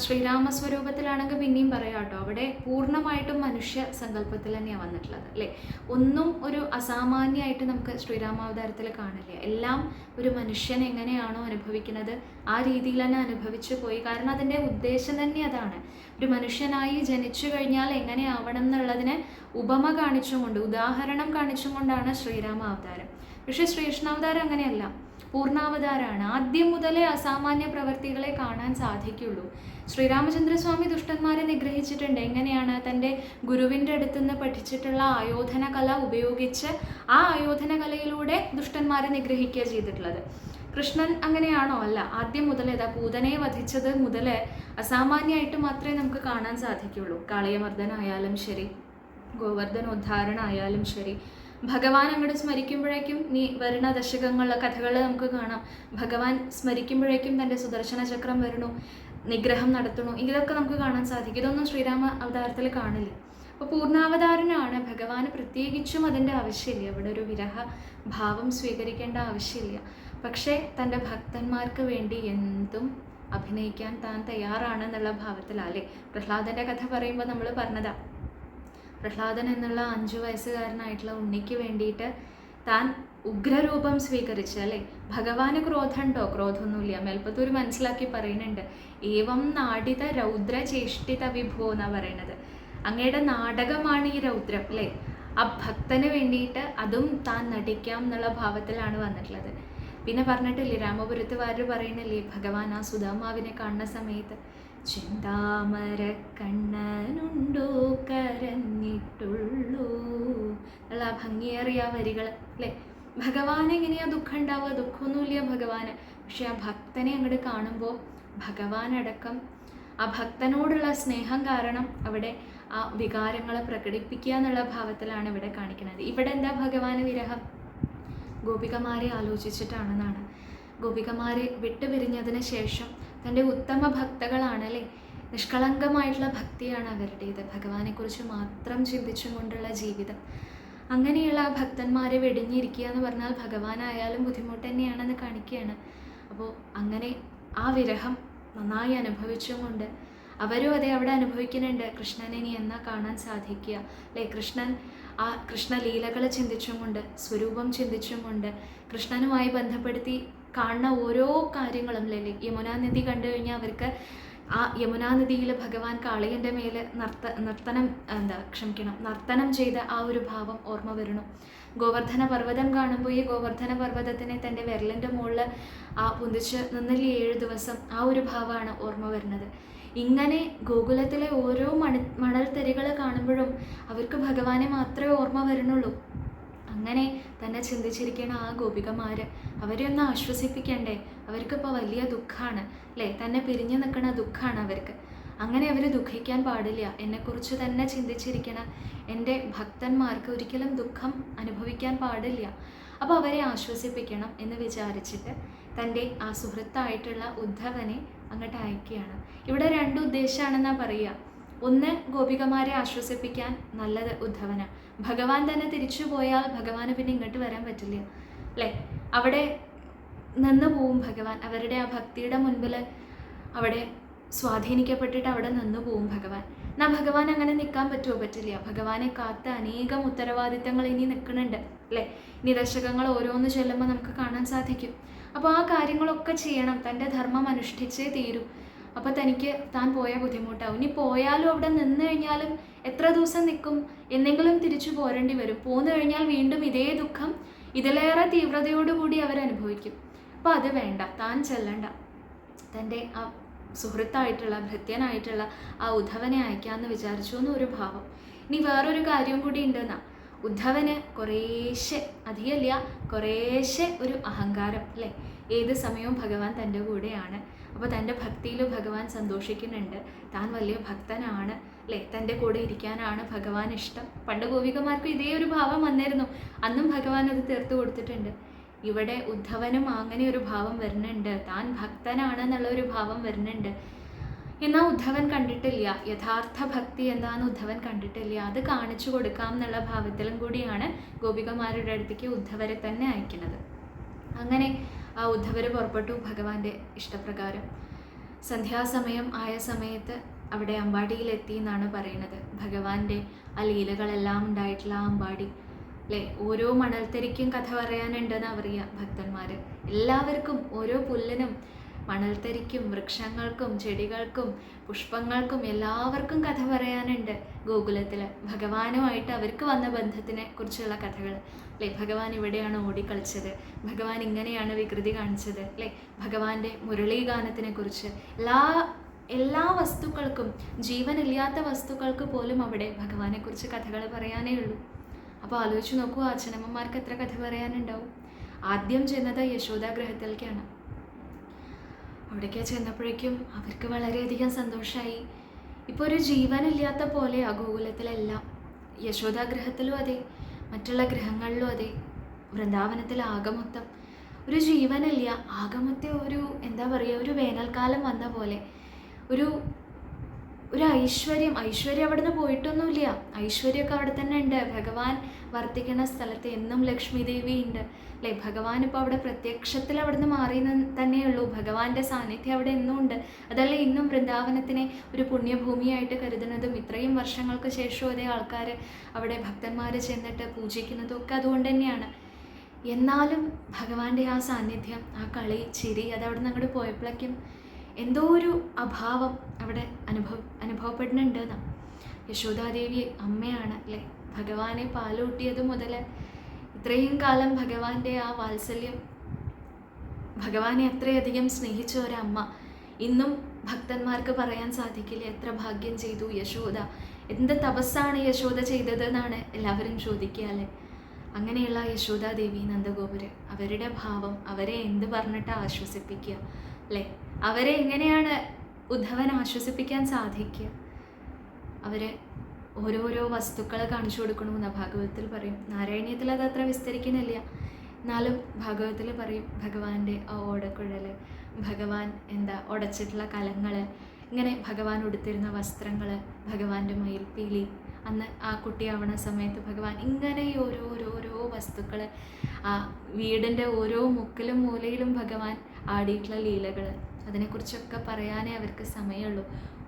ശ്രീരാമസ്വരൂപത്തിലാണെങ്കിൽ പിന്നെയും പറയാം കേട്ടോ, അവിടെ പൂർണ്ണമായിട്ടും മനുഷ്യ സങ്കല്പത്തിൽ തന്നെയാണ് വന്നിട്ടുള്ളത് അല്ലേ. ഒന്നും ഒരു അസാമാന്യമായിട്ട് നമുക്ക് ശ്രീരാമാവതാരത്തിൽ കാണില്ല. എല്ലാം ഒരു മനുഷ്യൻ എങ്ങനെയാണോ അനുഭവിക്കുന്നത് ആ രീതിയിൽ തന്നെ അനുഭവിച്ചു പോയി. കാരണം അതിൻ്റെ ഉദ്ദേശം തന്നെ അതാണ്. ഒരു മനുഷ്യനായി ജനിച്ചു കഴിഞ്ഞാൽ എങ്ങനെയാവണം എന്നുള്ളതിനെ ഉപമ കാണിച്ചുകൊണ്ട്, ഉദാഹരണം കാണിച്ചും കൊണ്ടാണ് ശ്രീരാമ അവതാരം. പക്ഷേ ശ്രീകൃഷ്ണാവതാരം അങ്ങനെയല്ല, പൂർണ്ണാവതാരമാണ്. ആദ്യം മുതലേ അസാമാന്യ പ്രവൃത്തികളെ കാണാൻ സാധിക്കുള്ളൂ. ശ്രീരാമചന്ദ്രസ്വാമി ദുഷ്ടന്മാരെ നിഗ്രഹിച്ചിട്ടുണ്ട്. എങ്ങനെയാണ്? തൻ്റെ ഗുരുവിൻ്റെ അടുത്തുനിന്ന് പഠിച്ചിട്ടുള്ള ആയോധന കല ഉപയോഗിച്ച് ആ ആയോധന കലയിലൂടെ ദുഷ്ടന്മാരെ നിഗ്രഹിക്കുക ചെയ്തിട്ടുള്ളത്. കൃഷ്ണൻ അങ്ങനെയാണോ? അല്ല. ആദ്യം മുതലേ പൂതനയെ വധിച്ചത് മുതലേ അസാമാന്യമായിട്ട് മാത്രമേ നമുക്ക് കാണാൻ സാധിക്കുള്ളൂ. കാളിയമർദ്ദനായാലും ശരി, ഗോവർദ്ധനോദ്ധാരണമായാലും ശരി, ഭഗവാൻ അങ്ങോട്ട് സ്മരിക്കുമ്പോഴേക്കും വരുന്ന ദശകങ്ങളിലെ കഥകൾ നമുക്ക് കാണാം. ഭഗവാൻ സ്മരിക്കുമ്പോഴേക്കും തൻ്റെ സുദർശന ചക്രം വരണു, നിഗ്രഹം നടത്തണു, ഇതൊക്കെ നമുക്ക് കാണാൻ സാധിക്കും. ഇതൊന്നും ശ്രീരാമ അവതാരത്തിൽ കാണില്ല. അപ്പോൾ പൂർണ്ണാവതാരനാണ്. ഭഗവാന് പ്രത്യേകിച്ചും അതിൻ്റെ ആവശ്യമില്ല. അവിടെ ഒരു വിരഹ ഭാവം സ്വീകരിക്കേണ്ട ആവശ്യമില്ല. പക്ഷേ തൻ്റെ ഭക്തന്മാർക്ക് വേണ്ടി എന്തും അഭിനയിക്കാൻ താൻ തയ്യാറാണെന്നുള്ള ഭാവത്തിലല്ലേ. പ്രഹ്ലാദൻ്റെ കഥ പറയുമ്പോൾ നമ്മൾ പറഞ്ഞതാ, പ്രഹ്ലാദൻ എന്നുള്ള 5 വയസ്സുകാരനായിട്ടുള്ള ഉണ്ണിക്ക് വേണ്ടിയിട്ട് താൻ ഉഗ്രരൂപം സ്വീകരിച്ച് അല്ലേ. ഭഗവാന് ക്രോധമുണ്ടോ? ക്രോധമൊന്നുമില്ല. മേൽപ്പത്തൂർ മനസ്സിലാക്കി പറയുന്നുണ്ട്, ഏവം നാടിത രൗദ്ര ചേഷ്ടിത വിഭോ എന്നാണ് പറയണത്. അങ്ങയുടെ നാടകമാണ് ഈ രൗദ്രം അല്ലേ. ആ ഭക്തന് വേണ്ടിയിട്ട് അതും താൻ നടിക്കാം എന്നുള്ള ഭാവത്തിലാണ് വന്നിട്ടുള്ളത്. പിന്നെ പറഞ്ഞിട്ടില്ലേ, രാമപുരത്ത് വാര് പറയുന്നില്ലേ, ഭഗവാൻ ആ സുധാമാവിനെ കാണുന്ന സമയത്ത് ചിന്താമര കണ്ണനുണ്ടോ കരഞ്ഞിട്ടുള്ളൂ എന്നുള്ള ആ ഭംഗിയേറിയ വരികൾ അല്ലേ. ഭഗവാൻ എങ്ങനെയാ ദുഃഖം ഉണ്ടാവുക? ദുഃഖമൊന്നുമില്ല ഭഗവാന്. പക്ഷെ ആ ഭക്തനെ അങ്ങോട്ട് കാണുമ്പോൾ ഭഗവാനടക്കം ആ ഭക്തനോടുള്ള സ്നേഹം കാരണം അവിടെ ആ വികാരങ്ങളെ പ്രകടിപ്പിക്കുക എന്നുള്ള ഭാവത്തിലാണ് ഇവിടെ കാണിക്കുന്നത്. ഇവിടെ എന്താ ഭഗവാന് വിരഹം? ഗോപികമാരെ ആലോചിച്ചിട്ടാണെന്നാണ്. ഗോപികമാരെ വിട്ടുപിരിഞ്ഞതിന് ശേഷം തൻ്റെ ഉത്തമ ഭക്തകളാണല്ലേ, നിഷ്കളങ്കമായിട്ടുള്ള ഭക്തിയാണ് അവരുടേത്. ഭഗവാനെക്കുറിച്ച് മാത്രം ചിന്തിച്ചും കൊണ്ടുള്ള ജീവിതം. അങ്ങനെയുള്ള ആ ഭക്തന്മാരെ വെടിഞ്ഞിരിക്കുക എന്ന് പറഞ്ഞാൽ ഭഗവാനായാലും ബുദ്ധിമുട്ട് തന്നെയാണെന്ന് കാണിക്കുകയാണ്. അപ്പോൾ അങ്ങനെ ആ വിരഹം നന്നായി അനുഭവിച്ചും കൊണ്ട് അവരും അതേ അവിടെ അനുഭവിക്കുന്നുണ്ട്. കൃഷ്ണനെ ഇനി എന്നാ കാണാൻ സാധിക്കുക അല്ലേ. ആ കൃഷ്ണലീലകൾ ചിന്തിച്ചും കൊണ്ട്, സ്വരൂപം ചിന്തിച്ചും കൊണ്ട്, കൃഷ്ണനുമായി ബന്ധപ്പെടുത്തി കാണുന്ന ഓരോ കാര്യങ്ങളും അല്ലേ. യമുനാ നദി കണ്ടു കഴിഞ്ഞാൽ അവർക്ക് ആ യമുനാ നദിയിൽ ഭഗവാൻ കാളിയൻ്റെ മേലെ നർത്തനം ചെയ്ത ആ ഒരു ഭാവം ഓർമ്മ വരണം. ഗോവർദ്ധന പർവ്വതം കാണുമ്പോൾ ഈ ഗോവർദ്ധന പർവ്വതത്തിനെ തൻ്റെ വിരലിൻ്റെ മുകളിൽ ആ പൊന്തിച്ച് നിന്നില്ലേ 7 ദിവസം, ആ ഒരു ഭാവമാണ് ഓർമ്മ വരുന്നത്. ഇങ്ങനെ ഗോകുലത്തിലെ ഓരോ മണൽത്തരികൾ കാണുമ്പോഴും അവർക്ക് ഭഗവാനെ മാത്രമേ ഓർമ്മ വരുന്നുള്ളൂ. അങ്ങനെ തന്നെ ചിന്തിച്ചിരിക്കുന്ന ആ ഗോപികമാർ അവരെ ഒന്ന് ആശ്വസിപ്പിക്കണ്ടേ. അവർക്കിപ്പോൾ വലിയ ദുഃഖമാണ് അല്ലേ, തന്നെ പിരിഞ്ഞു നിൽക്കുന്ന ദുഃഖമാണ് അവർക്ക്. അങ്ങനെ അവർ ദുഃഖിക്കാൻ പാടില്ല. എന്നെക്കുറിച്ച് തന്നെ ചിന്തിച്ചിരിക്കണം, എൻ്റെ ഭക്തന്മാർക്ക് ഒരിക്കലും ദുഃഖം അനുഭവിക്കാൻ പാടില്ല. അപ്പോൾ അവരെ ആശ്വസിപ്പിക്കണം എന്ന് വിചാരിച്ചിട്ട് തൻ്റെ ആ സുഹൃത്തായിട്ടുള്ള ഉദ്ധവനെ അങ്ങോട്ട് അയക്കുകയാണ്. ഇവിടെ 2 ഉദ്ദേശമാണെന്നാണ് പറയുക. ഒന്ന്, ഗോപികമാരെ ആശ്വസിപ്പിക്കാൻ നല്ലത് ഉദ്ധവന. ഭഗവാൻ തന്നെ തിരിച്ചു പോയാൽ ഭഗവാന് പിന്നെ ഇങ്ങോട്ട് വരാൻ പറ്റില്ല അല്ലേ. അവിടെ നിന്ന് പോവും ഭഗവാൻ. അവരുടെ ആ ഭക്തിയുടെ മുൻപിൽ അവിടെ സ്വാധീനിക്കപ്പെട്ടിട്ട് അവിടെ നിന്ന് പോവും ഭഗവാൻ. എന്നാൽ ഭഗവാൻ അങ്ങനെ നിൽക്കാൻ പറ്റുമോ? പറ്റില്ല. ഭഗവാനെ കാത്ത് അനേകം ഉത്തരവാദിത്തങ്ങൾ ഇനി നിൽക്കുന്നുണ്ട് അല്ലേ. ഇനി ദശകങ്ങൾ ഓരോന്ന് ചൊല്ലുമ്പോൾ നമുക്ക് കാണാൻ സാധിക്കും. അപ്പോൾ ആ കാര്യങ്ങളൊക്കെ ചെയ്യണം, തൻ്റെ ധർമ്മം അനുഷ്ഠിച്ചേ തീരൂ. അപ്പോൾ തനിക്ക് താൻ പോയാൽ ബുദ്ധിമുട്ടാവും. ഇനി പോയാലും അവിടെ നിന്ന് കഴിഞ്ഞാലും എത്ര ദിവസം നിൽക്കും, എന്തെങ്കിലും തിരിച്ചു പോരേണ്ടി വരും. പോന്നു കഴിഞ്ഞാൽ വീണ്ടും ഇതേ ദുഃഖം ഇതിലേറെ തീവ്രതയോടുകൂടി അവരനുഭവിക്കും. അപ്പോൾ അത് വേണ്ട, താൻ ചെല്ലണ്ട, തൻ്റെ ആ സുഹൃത്തായിട്ടുള്ള ഭൃത്യനായിട്ടുള്ള ആ ഉദ്ധവനെ അയക്കാമെന്ന് വിചാരിച്ചു എന്നൊരു ഭാവം. ഇനി വേറൊരു കാര്യം കൂടി ഉണ്ടെന്നാ, ഉദ്ധവന് കുറേശ്ശെ, അധികമില്ല, കുറേശ്ശെ ഒരു അഹങ്കാരം അല്ലേ. ഏത് സമയവും ഭഗവാൻ തൻ്റെ കൂടെയാണ്. അപ്പോൾ തൻ്റെ ഭക്തിയിൽ ഭഗവാൻ സന്തോഷിക്കുന്നുണ്ട്. താൻ വലിയ ഭക്തനാണ് അല്ലേ, തൻ്റെ കൂടെ ഇരിക്കാനാണ് ഭഗവാൻ ഇഷ്ടം. പണ്ട് ഗോപികമാർക്കും ഇതേ ഒരു ഭാവം വന്നിരുന്നു. അന്നും ഭഗവാൻ അത് തീർത്തു കൊടുത്തിട്ടുണ്ട്. ഇവിടെ ഉദ്ധവനും അങ്ങനെ ഒരു ഭാവം വരുന്നുണ്ട്, താൻ ഭക്തനാണെന്നുള്ള ഒരു ഭാവം വരുന്നുണ്ട്. എന്നാൽ ഉദ്ധവൻ കണ്ടിട്ടില്ല, യഥാർത്ഥ ഭക്തി എന്താണെന്ന് ഉദ്ധവൻ കണ്ടിട്ടില്ല. അത് കാണിച്ചു കൊടുക്കാം എന്നുള്ള ഭാവത്തിലും കൂടിയാണ് ഗോപികമാരുടെ അടുത്തേക്ക് ഉദ്ധവരെ തന്നെ അയക്കുന്നത്. അങ്ങനെ ആ ഉദ്ധവർ പുറപ്പെട്ടു ഭഗവാന്റെ ഇഷ്ടപ്രകാരം. സന്ധ്യാസമയം ആയ സമയത്ത് അവിടെ അമ്പാടിയിലെത്തി എന്നാണ് പറയുന്നത്. ഭഗവാന്റെ ആ ലീലകളെല്ലാം ഉണ്ടായിട്ടുള്ള ആ അമ്പാടി അല്ലേ. ഓരോ മണൽത്തരിക്കും കഥ പറയാനുണ്ടെന്ന് അറിയാം ഭക്തന്മാർ. എല്ലാവർക്കും, ഓരോ പുല്ലിനും, മണൽത്തരിക്കും, വൃക്ഷങ്ങൾക്കും, ചെടികൾക്കും, പുഷ്പങ്ങൾക്കും എല്ലാവർക്കും കഥ പറയാനുണ്ട് ഗോകുലത്തിൽ. ഭഗവാനുമായിട്ട് അവർക്ക് വന്ന ബന്ധത്തിനെ കുറിച്ചുള്ള കഥകൾ അല്ലേ. ഭഗവാൻ ഇവിടെയാണ് ഓടിക്കളിച്ചത്, ഭഗവാൻ ഇങ്ങനെയാണ് വികൃതി കാണിച്ചത് അല്ലേ. ഭഗവാന്റെ മുരളീഗാനത്തിനെ കുറിച്ച് എല്ലാ വസ്തുക്കൾക്കും, ജീവനില്ലാത്ത വസ്തുക്കൾക്ക് പോലും അവിടെ ഭഗവാനെക്കുറിച്ച് കഥകൾ പറയാനേ ഉള്ളൂ. അപ്പോൾ ആലോചിച്ച് നോക്കൂ, അച്ഛനമ്മമാർക്ക് എത്ര കഥ പറയാനുണ്ടാവും. ആദ്യം ചെന്നത് യശോദാഗ്രഹത്തിലേക്കാണ്. അവിടേക്ക് ചെന്നപ്പോഴേക്കും അവർക്ക് വളരെയധികം സന്തോഷമായി. ഇപ്പോൾ ഒരു ജീവനില്ലാത്ത പോലെ ആ ഗോകുലത്തിലെല്ലാം, യശോദാഗ്രഹത്തിലും അതെ, മറ്റുള്ള ഗ്രഹങ്ങളിലും അതെ, വൃന്ദാവനത്തിൽ ആകമൊത്തം ഒരു ജീവനില്ല. ആകമൊത്തം ഒരു എന്താ പറയുക, ഒരു വേനൽക്കാലം വന്ന പോലെ ഒരു ഐശ്വര്യം അവിടെ നിന്ന് പോയിട്ടൊന്നുമില്ല. ഐശ്വര്യമൊക്കെ അവിടെ തന്നെ ഉണ്ട്. ഭഗവാൻ വർത്തിക്കുന്ന സ്ഥലത്ത് എന്നും ലക്ഷ്മി ദേവി ഉണ്ട് അല്ലേ. ഭഗവാൻ ഇപ്പോൾ അവിടെ പ്രത്യക്ഷത്തിൽ അവിടെ നിന്ന് മാറി തന്നെയുള്ളൂ. ഭഗവാന്റെ സാന്നിധ്യം അവിടെ എന്നും ഉണ്ട്. അതല്ലേ ഇന്നും വൃന്ദാവനത്തിനെ ഒരു പുണ്യഭൂമിയായിട്ട് കരുതുന്നതും, ഇത്രയും വർഷങ്ങൾക്ക് ശേഷം അതേ ആൾക്കാർ അവിടെ ഭക്തന്മാർ ചെന്നിട്ട് പൂജിക്കുന്നതും ഒക്കെ അതുകൊണ്ട് തന്നെയാണ്. എന്നാലും ഭഗവാന്റെ ആ സാന്നിധ്യം, ആ കളി, ചിരി, അതവിടെ നിന്ന് അങ്ങോട്ട് പോയപ്പോഴേക്കും എന്തോ ഒരു അഭാവം അവിടെ അനുഭവപ്പെടുന്നുണ്ട് എന്നാണ്. യശോദാദേവി അമ്മയാണ് അല്ലേ. ഭഗവാനെ പാലൂട്ടിയത് മുതൽ ഇത്രയും കാലം ഭഗവാന്റെ ആ വാത്സല്യം, ഭഗവാനെ അത്രയധികം സ്നേഹിച്ച ഒരമ്മ ഇന്നും ഭക്തന്മാർക്ക് പറയാൻ സാധിക്കില്ല എത്ര ഭാഗ്യം ചെയ്തു യശോദ, എന്ത് തപസ്സാണ് യശോദ ചെയ്തത് എന്നാണ് എല്ലാവരും ചോദിക്കുക അല്ലേ. അങ്ങനെയുള്ള യശോദാദേവി, നന്ദഗോപുര്, അവരുടെ ഭാവം, അവരെ എന്ത് പറഞ്ഞിട്ട് ആശ്വസിപ്പിക്കുക അല്ലേ. അവരെ എങ്ങനെയാണ് ഉദ്ധവൻ ആശ്വസിപ്പിക്കാൻ സാധിക്കുക? അവർ ഓരോരോ വസ്തുക്കളെ കാണിച്ചു കൊടുക്കണമെന്ന് ഭാഗവതത്തിൽ പറയും. നാരായണീയത്തിൽ അത് അത്ര വിസ്തരിക്കുന്നില്ല, എന്നാലും ഭാഗവതത്തിൽ പറയും ഭഗവാന്റെ ആ ഓടക്കുഴൽ, ഭഗവാൻ ഉടച്ചിട്ടുള്ള കലങ്ങൾ, ഇങ്ങനെ ഭഗവാൻ ഉടുത്തിരുന്ന വസ്ത്രങ്ങൾ, ഭഗവാന്റെ മയിൽപ്പീലി, അന്ന് ആ കുട്ടിയാവണ സമയത്ത് ഭഗവാൻ ഇങ്ങനെ ഓരോരോ വസ്തുക്കൾ, ആ വീടിൻ്റെ ഓരോ മുക്കിലും മൂലയിലും ഭഗവാൻ ആടിയിട്ടുള്ള ലീലകൾ, അതിനെക്കുറിച്ചൊക്കെ പറയാനേ അവർക്ക് സമയമുള്ളൂ.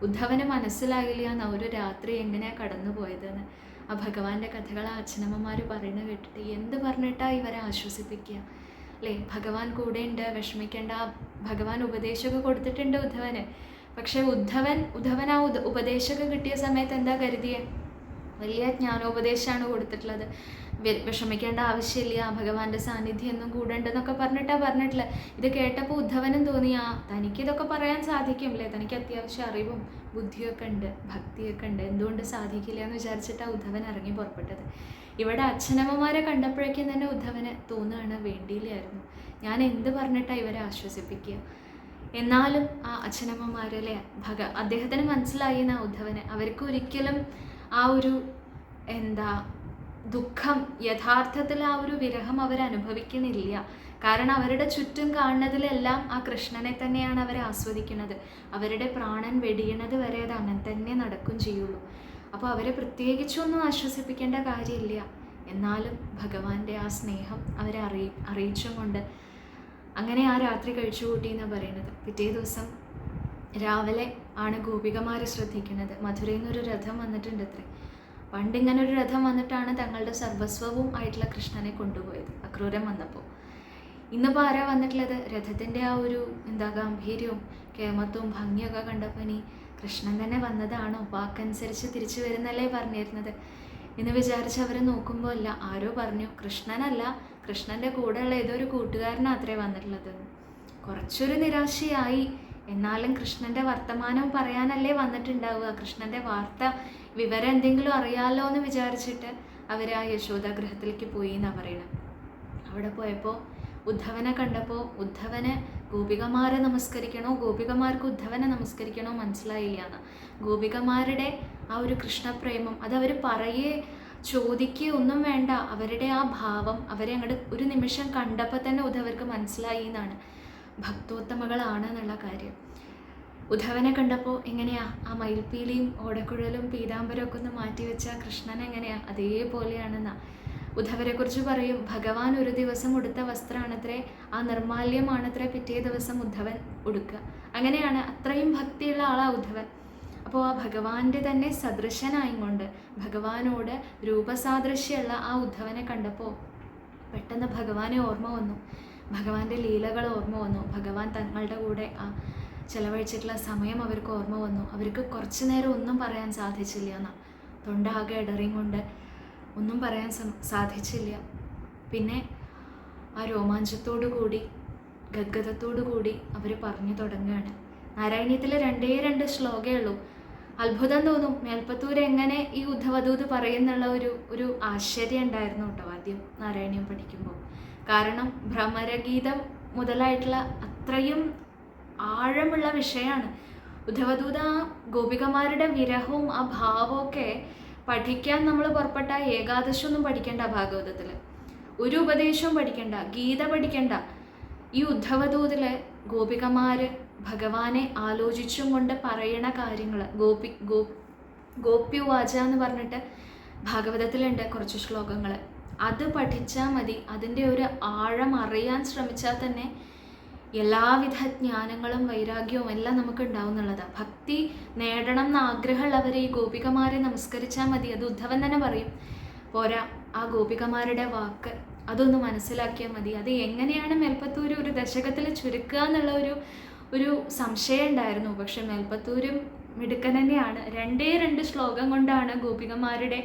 ഉദ്ധവന് മനസ്സിലാകില്ല എന്ന ഒരു രാത്രി എങ്ങനെയാണ് കടന്നു പോയതെന്ന്. ആ ഭഗവാന്റെ കഥകൾ ആ അച്ഛനമ്മമാർ പറയുന്നത് കേട്ടിട്ട് എന്ത് പറഞ്ഞിട്ടാണ് ഇവരെ ആശ്വസിപ്പിക്കുക അല്ലേ. ഭഗവാൻ കൂടെയുണ്ട്, വിഷമിക്കേണ്ട. ഭഗവാൻ ഉപദേശമൊക്കെ കൊടുത്തിട്ടുണ്ട് ഉദ്ധവന്. പക്ഷെ ഉദ്ധവൻ ആ ഉപദേശമൊക്കെ കിട്ടിയ സമയത്ത് എന്താ കരുതിയേ? വലിയ ജ്ഞാനോപദേശമാണ് കൊടുത്തിട്ടുള്ളത്. വിഷമിക്കേണ്ട ആവശ്യമില്ല, ഭഗവാന്റെ സാന്നിധ്യം എന്നും കൂടെ ഉണ്ടെന്നൊക്കെ പറഞ്ഞിട്ടുള്ളത്. ഇത് കേട്ടപ്പോൾ ഉദ്ധവനും തോന്നി, തനിക്കിതൊക്കെ പറയാൻ സാധിക്കും അല്ലേ, തനിക്ക് അത്യാവശ്യം അറിവും ബുദ്ധിയൊക്കെ ഉണ്ട്, ഭക്തിയൊക്കെ ഉണ്ട്, എന്തുകൊണ്ട് സാധിക്കില്ല എന്ന് വിചാരിച്ചിട്ടാണ് ഉദ്ധവൻ ഇറങ്ങി പുറപ്പെട്ടത്. ഇവിടെ അച്ഛനമ്മമാരെ കണ്ടപ്പോഴേക്കും തന്നെ ഉദ്ധവന് തോന്നുകയാണ് വേണ്ടിയില്ലായിരുന്നു, ഞാൻ എന്ത് പറഞ്ഞിട്ടാണ് ഇവരെ ആശ്വസിപ്പിക്കുക. എന്നാലും ആ അച്ഛനമ്മമാരല്ലേ, അദ്ദേഹത്തിന് മനസ്സിലായി എന്നാ ഉദ്ധവന്, അവർക്ക് ഒരിക്കലും ആ ഒരു ദുഃഖം, യഥാർത്ഥത്തിൽ ആ ഒരു വിരഹം അവരനുഭവിക്കുന്നില്ല. കാരണം അവരുടെ ചുറ്റും കാണുന്നതിലെല്ലാം ആ കൃഷ്ണനെ തന്നെയാണ് അവർ ആസ്വദിക്കുന്നത്. അവരുടെ പ്രാണൻ വെടിയണത് വരെ അത് അങ്ങനെ തന്നെ നടക്കും ചെയ്യുള്ളൂ. അപ്പോൾ അവരെ പ്രത്യേകിച്ചൊന്നും ആശ്വസിപ്പിക്കേണ്ട കാര്യമില്ല. എന്നാലും ഭഗവാന്റെ ആ സ്നേഹം അവരെ അറിയിച്ചും കൊണ്ട് അങ്ങനെ ആ രാത്രി കഴിച്ചു കൂട്ടി എന്നാണ് പറയുന്നത്. പിറ്റേ ദിവസം രാവിലെ ആണ് ഗോപികമാർ ശ്രദ്ധിക്കുന്നത്, മധുരയിൽ നിന്നൊരു രഥം വന്നിട്ടുണ്ട് അത്രേ. പണ്ടിങ്ങനെ ഒരു രഥം വന്നിട്ടാണ് തങ്ങളുടെ സർവസ്വവും ആയിട്ടുള്ള കൃഷ്ണനെ കൊണ്ടുപോയത് അക്രൂരം വന്നപ്പോൾ. ഇന്നിപ്പോൾ ആരാ വന്നിട്ടുള്ളത്? രഥത്തിൻ്റെ ആ ഒരു ഗാംഭീര്യവും കേമത്വവും ഭംഗിയൊക്കെ കണ്ടപ്പോൾ ഇനി കൃഷ്ണൻ തന്നെ വന്നതാണോ, വാക്കനുസരിച്ച് തിരിച്ചു വരുന്നല്ലേ പറഞ്ഞിരുന്നത് എന്ന് വിചാരിച്ച് അവർ നോക്കുമ്പോൾ അല്ല, ആരോ പറഞ്ഞു കൃഷ്ണനല്ല, കൃഷ്ണൻ്റെ കൂടെയുള്ള ഏതൊരു കൂട്ടുകാരനാത്രേ വന്നിട്ടുള്ളത്. കുറച്ചൊരു നിരാശയായി. എന്നാലും കൃഷ്ണൻ്റെ വർത്തമാനം പറയാനല്ലേ വന്നിട്ടുണ്ടാവുക, കൃഷ്ണൻ്റെ വാർത്ത വിവരം എന്തെങ്കിലും അറിയാമല്ലോ എന്ന് വിചാരിച്ചിട്ട് അവർ ആ യശോദാഗൃഹത്തിലേക്ക് പോയി എന്നാണ് പറയുന്നത്. അവിടെ പോയപ്പോൾ ഉദ്ധവനെ കണ്ടപ്പോൾ ഉദ്ധവന് ഗോപികമാരെ നമസ്കരിക്കണോ, ഗോപികമാർക്ക് ഉദ്ധവനെ നമസ്കരിക്കണോ മനസ്സിലായില്ല എന്ന്. ഗോപികമാരുടെ ആ ഒരു കൃഷ്ണപ്രേമം അതവർ പറയേ ചോദിക്കുകയോ ഒന്നും വേണ്ട, അവരുടെ ആ ഭാവം അവരെ അങ്ങോട്ട് ഒരു നിമിഷം കണ്ടപ്പോൾ തന്നെ ഉദ്ധവർക്ക് മനസ്സിലായി എന്നാണ്, ഭക്തോത്തമകളാണ് എന്നുള്ള കാര്യം. ഉദ്ധവനെ കണ്ടപ്പോൾ എങ്ങനെയാ ആ മയിൽപ്പീലിയും ഓടക്കുഴലും പീതാംബരവും ഒക്കെ ഒന്ന് മാറ്റി വെച്ച കൃഷ്ണൻ എങ്ങനെയാ അതേപോലെയാണെന്നാ. ഉദ്ധവരെക്കുറിച്ച് പറയും, ഭഗവാൻ ഒരു ദിവസം ഉടുത്ത വസ്ത്രമാണത്രേ, ആ നിർമാല്യമാണത്രേ പിറ്റേ ദിവസം ഉദ്ധവൻ ഉടുക്കുക. അങ്ങനെയാണ്, അത്രയും ഭക്തിയുള്ള ആളാണ് ഉദ്ധവൻ. അപ്പോൾ ആ ഭഗവാന്റെ തന്നെ സദൃശനായിക്കൊണ്ട് ഭഗവാനോട് രൂപസാദൃശ്യമുള്ള ആ ഉദ്ധവനെ കണ്ടപ്പോൾ പെട്ടെന്ന് ഭഗവാനെ ഓർമ്മ വന്നു, ഭഗവാന്റെ ലീലകൾ ഓർമ്മ വന്നു, ഭഗവാൻ തങ്ങളുടെ കൂടെ ആ ചെലവഴിച്ചിട്ടുള്ള സമയം അവർക്ക് ഓർമ്മ വന്നു. അവർക്ക് കുറച്ചു നേരം ഒന്നും പറയാൻ സാധിച്ചില്ല എന്നാ, തൊണ്ടാകെ ഇടറിയും കൊണ്ട് ഒന്നും പറയാൻ സാധിച്ചില്ല. പിന്നെ ആ രോമാഞ്ചത്തോടു കൂടി ഗദ്ഗതത്തോടു കൂടി അവർ പറഞ്ഞു തുടങ്ങുകയാണ്. നാരായണീയത്തിൽ 2 ശ്ലോകമേ ഉള്ളൂ. അത്ഭുതം തോന്നും, മേൽപ്പത്തൂർ എങ്ങനെ ഈ ഉദ്ധവദൂത് പറയുന്നുള്ള ഒരു ആശ്ചര്യം ഉണ്ടായിരുന്നു കേട്ടോ ആദ്യം നാരായണീയം പഠിക്കുമ്പോൾ. കാരണം ഭ്രമരഗീതം മുതലായിട്ടുള്ള അത്രയും ആഴമുള്ള വിഷയമാണ് ഉദ്ധവദൂത്. ആ ഗോപികമാരുടെ വിരഹവും ആ ഭാവമൊക്കെ പഠിക്കാൻ നമ്മൾ പുറപ്പെട്ട ഏകാദശമൊന്നും പഠിക്കേണ്ട, ഭാഗവതത്തിൽ ഒരു ഉപദേശവും പഠിക്കേണ്ട, ഗീത പഠിക്കേണ്ട. ഈ ഉദ്ധവദൂതിൽ ഗോപികമാര് ഭഗവാനെ ആലോചിച്ചും കൊണ്ട് പറയണ കാര്യങ്ങൾ, ഗോപ്യുവാച എന്ന് പറഞ്ഞിട്ട് ഭാഗവതത്തിലുണ്ട് കുറച്ച് ശ്ലോകങ്ങൾ. അത് പഠിച്ചാൽ മതി. അതിൻ്റെ ഒരു ആഴം അറിയാൻ ശ്രമിച്ചാൽ തന്നെ എല്ലാവിധ ജ്ഞാനങ്ങളും വൈരാഗ്യവും എല്ലാം നമുക്ക് ഉണ്ടാവും എന്നുള്ളതാണ്. ഭക്തി നേടണം എന്ന് ആഗ്രഹമുള്ളവരെ ഈ ഗോപികമാരെ നമസ്കരിച്ചാൽ മതി. അത് ഉദ്ധവൻ തന്നെ പറയും. പോരാ, ആ ഗോപികമാരുടെ വാക്ക് അതൊന്ന് മനസ്സിലാക്കിയാൽ മതി. അത് എങ്ങനെയാണ് മേൽപ്പത്തൂർ ഒരു ദശകത്തിൽ ചുരുക്കുക എന്നുള്ള ഒരു സംശയം ഉണ്ടായിരുന്നു. പക്ഷെ മേൽപ്പത്തൂരും മിടുക്കൻ തന്നെയാണ്. 2 ശ്ലോകം കൊണ്ടാണ് ഗോപികമാരുടെ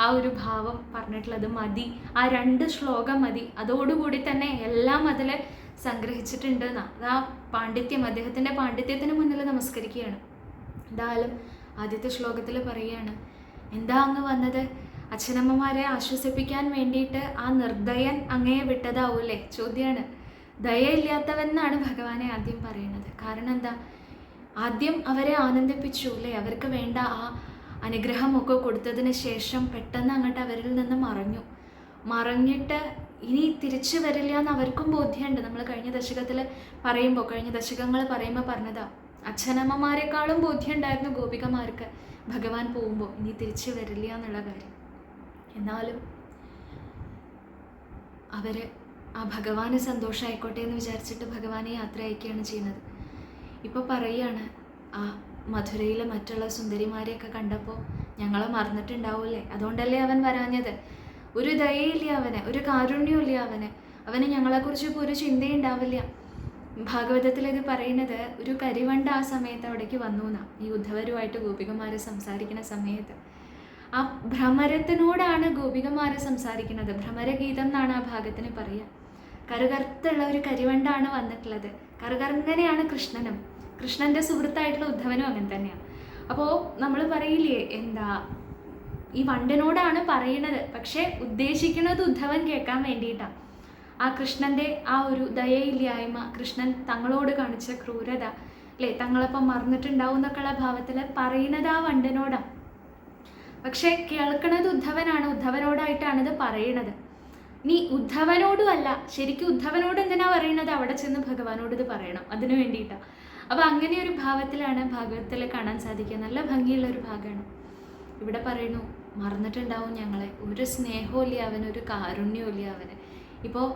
ആ ഒരു ഭാവം പറഞ്ഞിട്ടുള്ളത്. മതി, ആ 2 ശ്ലോകം മതി. അതോടുകൂടി തന്നെ എല്ലാം അതിൽ സംഗ്രഹിച്ചിട്ടുണ്ട് എന്നാ. അത് ആ പാണ്ഡിത്യം, അദ്ദേഹത്തിൻ്റെ പാണ്ഡിത്യത്തിന് മുന്നിൽ നമസ്കരിക്കുകയാണ്. എന്തായാലും ആദ്യത്തെ ശ്ലോകത്തിൽ പറയുകയാണ്, എന്താ അങ്ങ് വന്നത്? അച്ഛനമ്മമാരെ ആശ്വസിപ്പിക്കാൻ വേണ്ടിയിട്ട് ആ നിർദ്ദയൻ അങ്ങയെ വിട്ടതാവൂല്ലേ? ചോദ്യമാണ്. ദയയില്ലാത്തവൻ എന്നാണ് ഭഗവാനെ ആദ്യം പറയുന്നത്. കാരണം എന്താ? ആദ്യം അവരെ ആനന്ദിപ്പിച്ചു അല്ലേ, അവർക്ക് വേണ്ട ആ അനുഗ്രഹമൊക്കെ കൊടുത്തതിന് ശേഷം പെട്ടെന്ന് അങ്ങോട്ട് അവരിൽ നിന്ന് മറഞ്ഞിട്ട് ഇനി തിരിച്ചു വരില്ല എന്ന് അവർക്കും ബോധ്യമുണ്ട്. നമ്മൾ കഴിഞ്ഞ ദശകങ്ങൾ പറയുമ്പോൾ പറഞ്ഞതാ, അച്ഛനമ്മമാരെക്കാളും ബോധ്യം ഉണ്ടായിരുന്നു ഗോപികമാർക്ക് ഭഗവാൻ പോകുമ്പോൾ ഇനി തിരിച്ചു വരില്ല എന്നുള്ള കാര്യം. എന്നാലും അവർ ആ ഭഗവാന് സന്തോഷമായിക്കോട്ടെ എന്ന് വിചാരിച്ചിട്ട് ഭഗവാനെ യാത്ര അയക്കുകയാണ് ചെയ്യുന്നത്. ഇപ്പോൾ പറയുകയാണ്, ആ മധുരയിൽ മറ്റുള്ള സുന്ദരിമാരെയൊക്കെ കണ്ടപ്പോൾ ഞങ്ങളെ മറന്നിട്ടുണ്ടാവൂലേ, അതുകൊണ്ടല്ലേ അവൻ വരാഞ്ഞത്. ഒരു ദയയില്ല അവന്, ഒരു കാരുണ്യമില്ല അവന് ഞങ്ങളെക്കുറിച്ച് ഇപ്പോൾ ഒരു ചിന്തയുണ്ടാവില്ല. ഭാഗവതത്തിൽ ഇത് പറയുന്നത്, ഒരു കരിവണ്ട ആ സമയത്ത് അവിടേക്ക് വന്നു എന്നാ, ഈ ഉദ്ധവരുമായിട്ട് ഗോപികമാർ സംസാരിക്കുന്ന സമയത്ത്. ആ ഭ്രമരത്തിനോടാണ് ഗോപികമാർ സംസാരിക്കുന്നത്. ഭ്രമരഗീതം എന്നാണ് ആ ഭാഗത്തിന് പറയുക. കറുകറുത്തുള്ള ഒരു കരിവണ്ടാണ് വന്നിട്ടുള്ളത്. കറുകറുങ്ങനെയാണ് കൃഷ്ണനും, കൃഷ്ണൻ്റെ സുഹൃത്തായിട്ടുള്ള ഉദ്ധവനും അങ്ങനെ തന്നെയാണ്. അപ്പോൾ നമ്മൾ പറയില്ലേ, എന്താ ഈ വണ്ടിനോടാണ് പറയണത്, പക്ഷേ ഉദ്ദേശിക്കുന്നത് ഉദ്ധവൻ കേൾക്കാൻ വേണ്ടിയിട്ടാണ്. ആ കൃഷ്ണൻ്റെ ആ ഒരു ദയയില്ലായ്മ, കൃഷ്ണൻ തങ്ങളോട് കാണിച്ച ക്രൂരത അല്ലേ, തങ്ങളപ്പം മറന്നിട്ടുണ്ടാവും എന്നൊക്കെയുള്ള ഭാവത്തിൽ പറയുന്നത് ആ വണ്ടിനോടാണ്. പക്ഷെ കേൾക്കണത് ഉദ്ധവനാണ്, ഉദ്ധവനോടായിട്ടാണിത് പറയണത്. നീ ഉദ്ധവനോടും അല്ല, ശരിക്കും ഉദ്ധവനോട് എന്തിനാ പറയണത്? അവിടെ ചെന്ന് ഭഗവാനോട് ഇത് പറയണം, അതിനു വേണ്ടിയിട്ടാണ്. അപ്പോൾ അങ്ങനെ ഒരു ഭാവത്തിലാണ് ഭാഗവതത്തിൽ കാണാൻ സാധിക്കുക. നല്ല ഭംഗിയുള്ളൊരു ഭാഗമാണ്. ഇവിടെ പറയുന്നു, മറന്നിട്ടുണ്ടാവും ഞങ്ങളെ, ഒരു സ്നേഹവും ഇല്ല അവന്, ഒരു കാരുണ്യവും ഇല്ല അവന്. ഇപ്പോൾ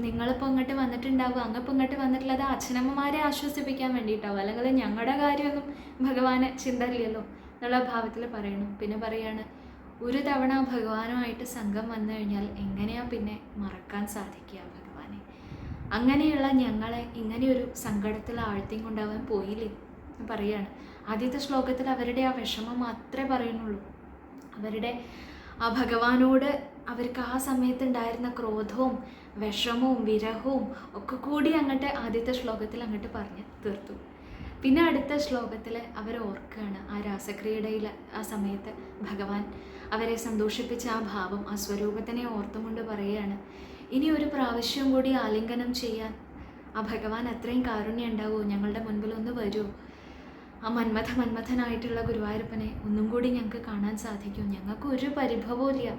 നിങ്ങളിപ്പോൾ ഇങ്ങോട്ട് വന്നിട്ടുണ്ടാവും, അങ്ങപ്പോൾ ഇങ്ങോട്ട് വന്നിട്ടുള്ളത് അച്ഛനമ്മമാരെ ആശ്വസിപ്പിക്കാൻ വേണ്ടിയിട്ടാവും, അല്ലെങ്കിൽ ഞങ്ങളുടെ കാര്യമൊന്നും ഭഗവാന് ചിന്ത ഇല്ലല്ലോ എന്നുള്ള ഭാവത്തിൽ പറയണം. പിന്നെ പറയാണ്, ഒരു തവണ ഭഗവാനുമായിട്ട് സംഘം വന്നു കഴിഞ്ഞാൽ എങ്ങനെയാ പിന്നെ മറക്കാൻ സാധിക്കുക ഭഗവാനെ? അങ്ങനെയുള്ള ഞങ്ങളെ ഇങ്ങനെയൊരു സങ്കടത്തിൽ ആഴ്ത്തിയും കൊണ്ടവൻ പോയില്ലേ പറയാണ്. ആദ്യത്തെ ശ്ലോകത്തിൽ അവരുടെ ആ വിഷമം മാത്രമേ പറയുന്നുള്ളൂ. അവരുടെ ആ ഭഗവാനോട് അവർക്ക് ആ സമയത്ത് ഉണ്ടായിരുന്ന ക്രോധവും വിഷമവും വിരഹവും ഒക്കെ കൂടി അങ്ങോട്ട് ആദ്യത്തെ ശ്ലോകത്തിൽ അങ്ങോട്ട് പറഞ്ഞ് തീർത്തു. പിന്നെ അടുത്ത ശ്ലോകത്തിൽ അവർ ഓർക്കുകയാണ് ആ രാസക്രീഡയിൽ ആ സമയത്ത് ഭഗവാൻ അവരെ സന്തോഷിപ്പിച്ച ആ ഭാവം, ആ സ്വരൂപത്തിനെ ഓർത്തുകൊണ്ട് പറയുകയാണ്, ഇനി ഒരു പ്രാവശ്യം കൂടി ആലിംഗനം ചെയ്യാൻ ആ ഭഗവാൻ അത്രയും കാരുണ്യം ഉണ്ടാവുമോ? ഞങ്ങളുടെ മുൻപിൽ ഒന്ന് വരുമോ? ആ മന്മഥനായിട്ടുള്ള ഗുരുവായൂരപ്പനെ ഒന്നും കൂടി ഞങ്ങൾക്ക് കാണാൻ സാധിക്കും. ഞങ്ങൾക്ക് ഒരു പരിഭവവും ഇല്ല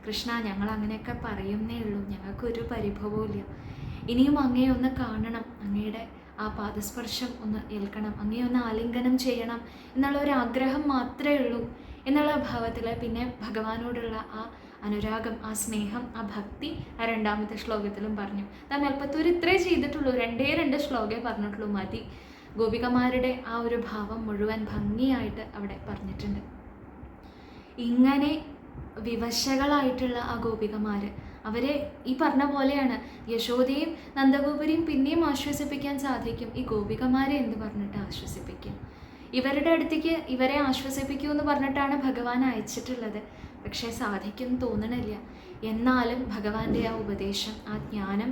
കൃഷ്ണ, ഞങ്ങൾ അങ്ങനെയൊക്കെ പറയുന്നേ ഉള്ളൂ, ഞങ്ങൾക്കൊരു പരിഭവവും ഇല്ല. ഇനിയും അങ്ങയെ ഒന്ന് കാണണം, അങ്ങയുടെ ആ പാദസ്പർശം ഒന്ന് ഏൽക്കണം, അങ്ങയെ ഒന്ന് ആലിംഗനം ചെയ്യണം എന്നുള്ള ഒരു ആഗ്രഹം മാത്രമേ ഉള്ളൂ എന്നുള്ള ഭാവത്തിൽ പിന്നെ ഭഗവാനോടുള്ള ആ അനുരാഗം, ആ സ്നേഹം, ആ ഭക്തി ആ രണ്ടാമത്തെ ശ്ലോകത്തിലും പറഞ്ഞു. മേൽപ്പത്തൂർ ഇത്രേ ചെയ്തിട്ടുള്ളൂ, രണ്ട് ശ്ലോകമേ പറഞ്ഞിട്ടുള്ളൂ, മതി. ഗോപികമാരുടെ ആ ഒരു ഭാവം മുഴുവൻ ഭംഗിയായിട്ട് അവിടെ പറഞ്ഞിട്ടുണ്ട്. ഇങ്ങനെ വിവശകളായിട്ടുള്ള ആ ഗോപികമാർ, അവരെ ഈ പറഞ്ഞ പോലെയാണ് യശോദയും നന്ദഗോപുരിയും പിന്നെയും ആശ്വസിപ്പിക്കാൻ സാധിക്കും. ഈ ഗോപികമാരെ എന്ത് പറഞ്ഞിട്ട് ആശ്വസിപ്പിക്കും? ഇവരുടെ അടുത്തേക്ക് ഇവരെ ആശ്വസിപ്പിക്കൂ എന്ന് പറഞ്ഞിട്ടാണ് ഭഗവാൻ അയച്ചിട്ടുള്ളത്. പക്ഷേ സാധിക്കും തോന്നണില്ല. എന്നാലും ഭഗവാന്റെ ആ ഉപദേശം, ആ ജ്ഞാനം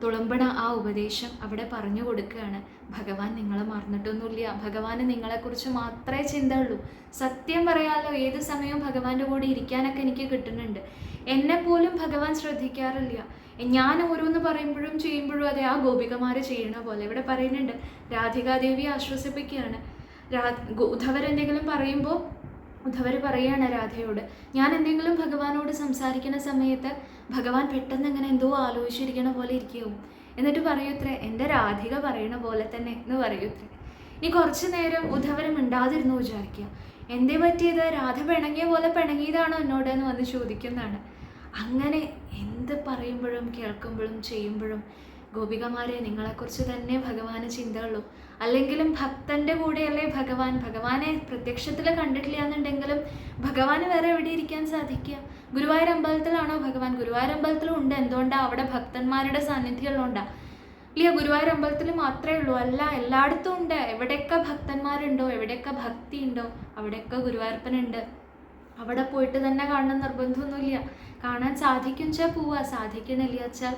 തുളുമ്പണ ആ ഉപദേശം അവിടെ പറഞ്ഞു കൊടുക്കുകയാണ്. ഭഗവാൻ നിങ്ങളെ മറന്നിട്ടൊന്നുമില്ല, ഭഗവാന് നിങ്ങളെക്കുറിച്ച് മാത്രമേ ചിന്തയുള്ളൂ. സത്യം പറയാലോ, ഏത് സമയവും ഭഗവാന്റെ കൂടെ ഇരിക്കാനൊക്കെ എനിക്ക് കിട്ടുന്നുണ്ട്. എന്നെപ്പോലും ഭഗവാൻ ശ്രദ്ധിക്കാറില്ല. ഞാൻ ഓരോന്ന് പറയുമ്പോഴും ചെയ്യുമ്പോഴും അതെ ആ ഗോപികമാര് ചെയ്യണ പോലെ ഇവിടെ പറയുന്നുണ്ട്. രാധികാദേവിയെ ആശ്വസിപ്പിക്കുകയാണ്. ഉദ്ധവരെന്തെങ്കിലും പറയുമ്പോൾ ഉദ്ധവർ പറയുകയാണ് രാധയോട്, ഞാൻ എന്തെങ്കിലും ഭഗവാനോട് സംസാരിക്കുന്ന സമയത്ത് ഭഗവാൻ പെട്ടെന്ന് ഇങ്ങനെ എന്തോ ആലോചിച്ചിരിക്കണ പോലെ ഇരിക്കും. എന്നിട്ട് പറയൂത്രേ, എൻ്റെ രാധിക പറയണ പോലെ തന്നെ എന്ന് പറയൂത്രേ. ഇനി കുറച്ചു നേരം ഉദ്ധവരം മിണ്ടാതിരുന്നു വിചാരിക്കുക. എന്തേ പറ്റിയത്? രാധ പിണങ്ങിയ പോലെ പിണങ്ങിയതാണോ എന്നോട് എന്ന് വന്ന് ചോദിക്കുന്നതാണ്. അങ്ങനെ എന്ത് പറയുമ്പോഴും കേൾക്കുമ്പോഴും ചെയ്യുമ്പോഴും ഗോപികമാരെ നിങ്ങളെക്കുറിച്ച് തന്നെ ഭഗവാന് ചിന്തയുള്ളൂ. അല്ലെങ്കിലും ഭക്തൻ്റെ കൂടെയല്ലേ ഭഗവാൻ. ഭഗവാനെ പ്രത്യക്ഷത്തിൽ കണ്ടിട്ടില്ല എന്നുണ്ടെങ്കിലും ഭഗവാന് വേറെ എവിടെ ഇരിക്കാൻ സാധിക്കുക? ഗുരുവായൂർ അമ്പലത്തിലാണോ ഭഗവാൻ? ഗുരുവായൂർ അമ്പലത്തിലും ഉണ്ട്. എന്തുകൊണ്ടാണ്? അവിടെ ഭക്തന്മാരുടെ സാന്നിധ്യം ഉള്ളതുകൊണ്ടാണ്. ഇല്ല, ഗുരുവായൂർ അമ്പലത്തിൽ മാത്രമേ ഉള്ളൂ? അല്ല, എല്ലായിടത്തും ഉണ്ട്. എവിടെയൊക്കെ ഭക്തന്മാരുണ്ടോ, എവിടെയൊക്കെ ഭക്തി ഉണ്ടോ, അവിടെയൊക്കെ ഗുരുവായൂരപ്പനുണ്ട്. അവിടെ പോയിട്ട് തന്നെ കാണണം നിർബന്ധമൊന്നുമില്ല. കാണാൻ സാധിക്കും വെച്ചാൽ പോവുക, സാധിക്കണില്ല വെച്ചാൽ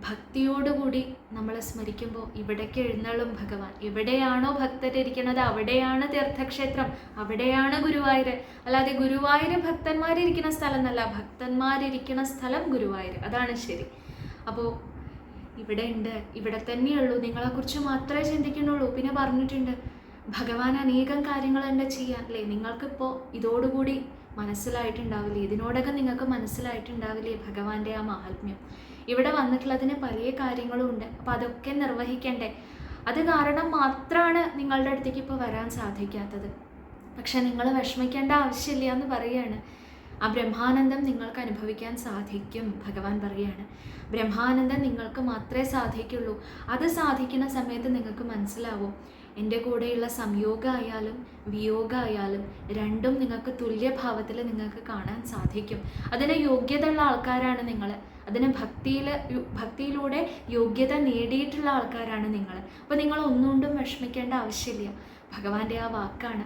ഭക്തിയോടുകൂടി നമ്മൾ സ്മരിക്കുമ്പോൾ ഇവിടേക്ക് എഴുന്നള്ളും ഭഗവാൻ. എവിടെയാണോ ഭക്തരിയ്ക്കുന്നത് അവിടെയാണ് തീർത്ഥക്ഷേത്രം, അവിടെയാണ് ഗുരുവായൂർ. അല്ലാതെ ഗുരുവായൂർ ഭക്തന്മാരിയ്ക്കുന്ന സ്ഥലം എന്നല്ല, ഭക്തന്മാരിയ്ക്കുന്ന സ്ഥലം ഗുരുവായൂർ. അതാണ് ശരി. അപ്പോൾ ഇവിടെ ഉണ്ട്, ഇവിടെ തന്നെയുള്ളൂ, നിങ്ങളെക്കുറിച്ച് മാത്രമേ ചിന്തിക്കുന്നുള്ളൂ. പിന്നെ പറഞ്ഞിട്ടുണ്ട് ഭഗവാൻ അനേകം കാര്യങ്ങൾ തന്നെ ചെയ്യാൻ അല്ലേ. നിങ്ങൾക്കിപ്പോൾ ഇതോടുകൂടി മനസ്സിലായിട്ടുണ്ടാവില്ലേ, ഇതിനോടൊക്കെ നിങ്ങൾക്ക് മനസ്സിലായിട്ടുണ്ടാവില്ലേ ഭഗവാന്റെ ആ മഹാത്മ്യം. ഇവിടെ വന്നിട്ടുള്ളതിന് പല കാര്യങ്ങളും ഉണ്ട്. അപ്പോൾ അതൊക്കെ നിർവഹിക്കണ്ടേ? അത് കാരണം മാത്രമാണ് നിങ്ങളുടെ അടുത്തേക്ക് ഇപ്പോൾ വരാൻ സാധിക്കാത്തത്. പക്ഷെ നിങ്ങൾ വിഷമിക്കേണ്ട ആവശ്യമില്ല എന്ന് പറയുകയാണ്. ആ ബ്രഹ്മാനന്ദം നിങ്ങൾക്ക് അനുഭവിക്കാൻ സാധിക്കും. ഭഗവാൻ പറയുകയാണ്, ബ്രഹ്മാനന്ദം നിങ്ങൾക്ക് മാത്രമേ സാധിക്കുള്ളൂ. അത് സാധിക്കുന്ന സമയത്ത് നിങ്ങൾക്ക് മനസ്സിലാവും എൻ്റെ കൂടെയുള്ള സംയോഗമായാലും വിയോഗമായാലും രണ്ടും നിങ്ങൾക്ക് തുല്യഭാവത്തിൽ നിങ്ങൾക്ക് കാണാൻ സാധിക്കും. അതിന് യോഗ്യതയുള്ള ആൾക്കാരാണ് നിങ്ങൾ. അതിന് ഭക്തിയിലൂടെ യോഗ്യത നേടിയിട്ടുള്ള ആൾക്കാരാണ് നിങ്ങൾ. അപ്പോൾ നിങ്ങൾ ഒന്നുകൊണ്ടും വിഷമിക്കേണ്ട ആവശ്യമില്ല. ഭഗവാന്റെ ആ വാക്കാണ്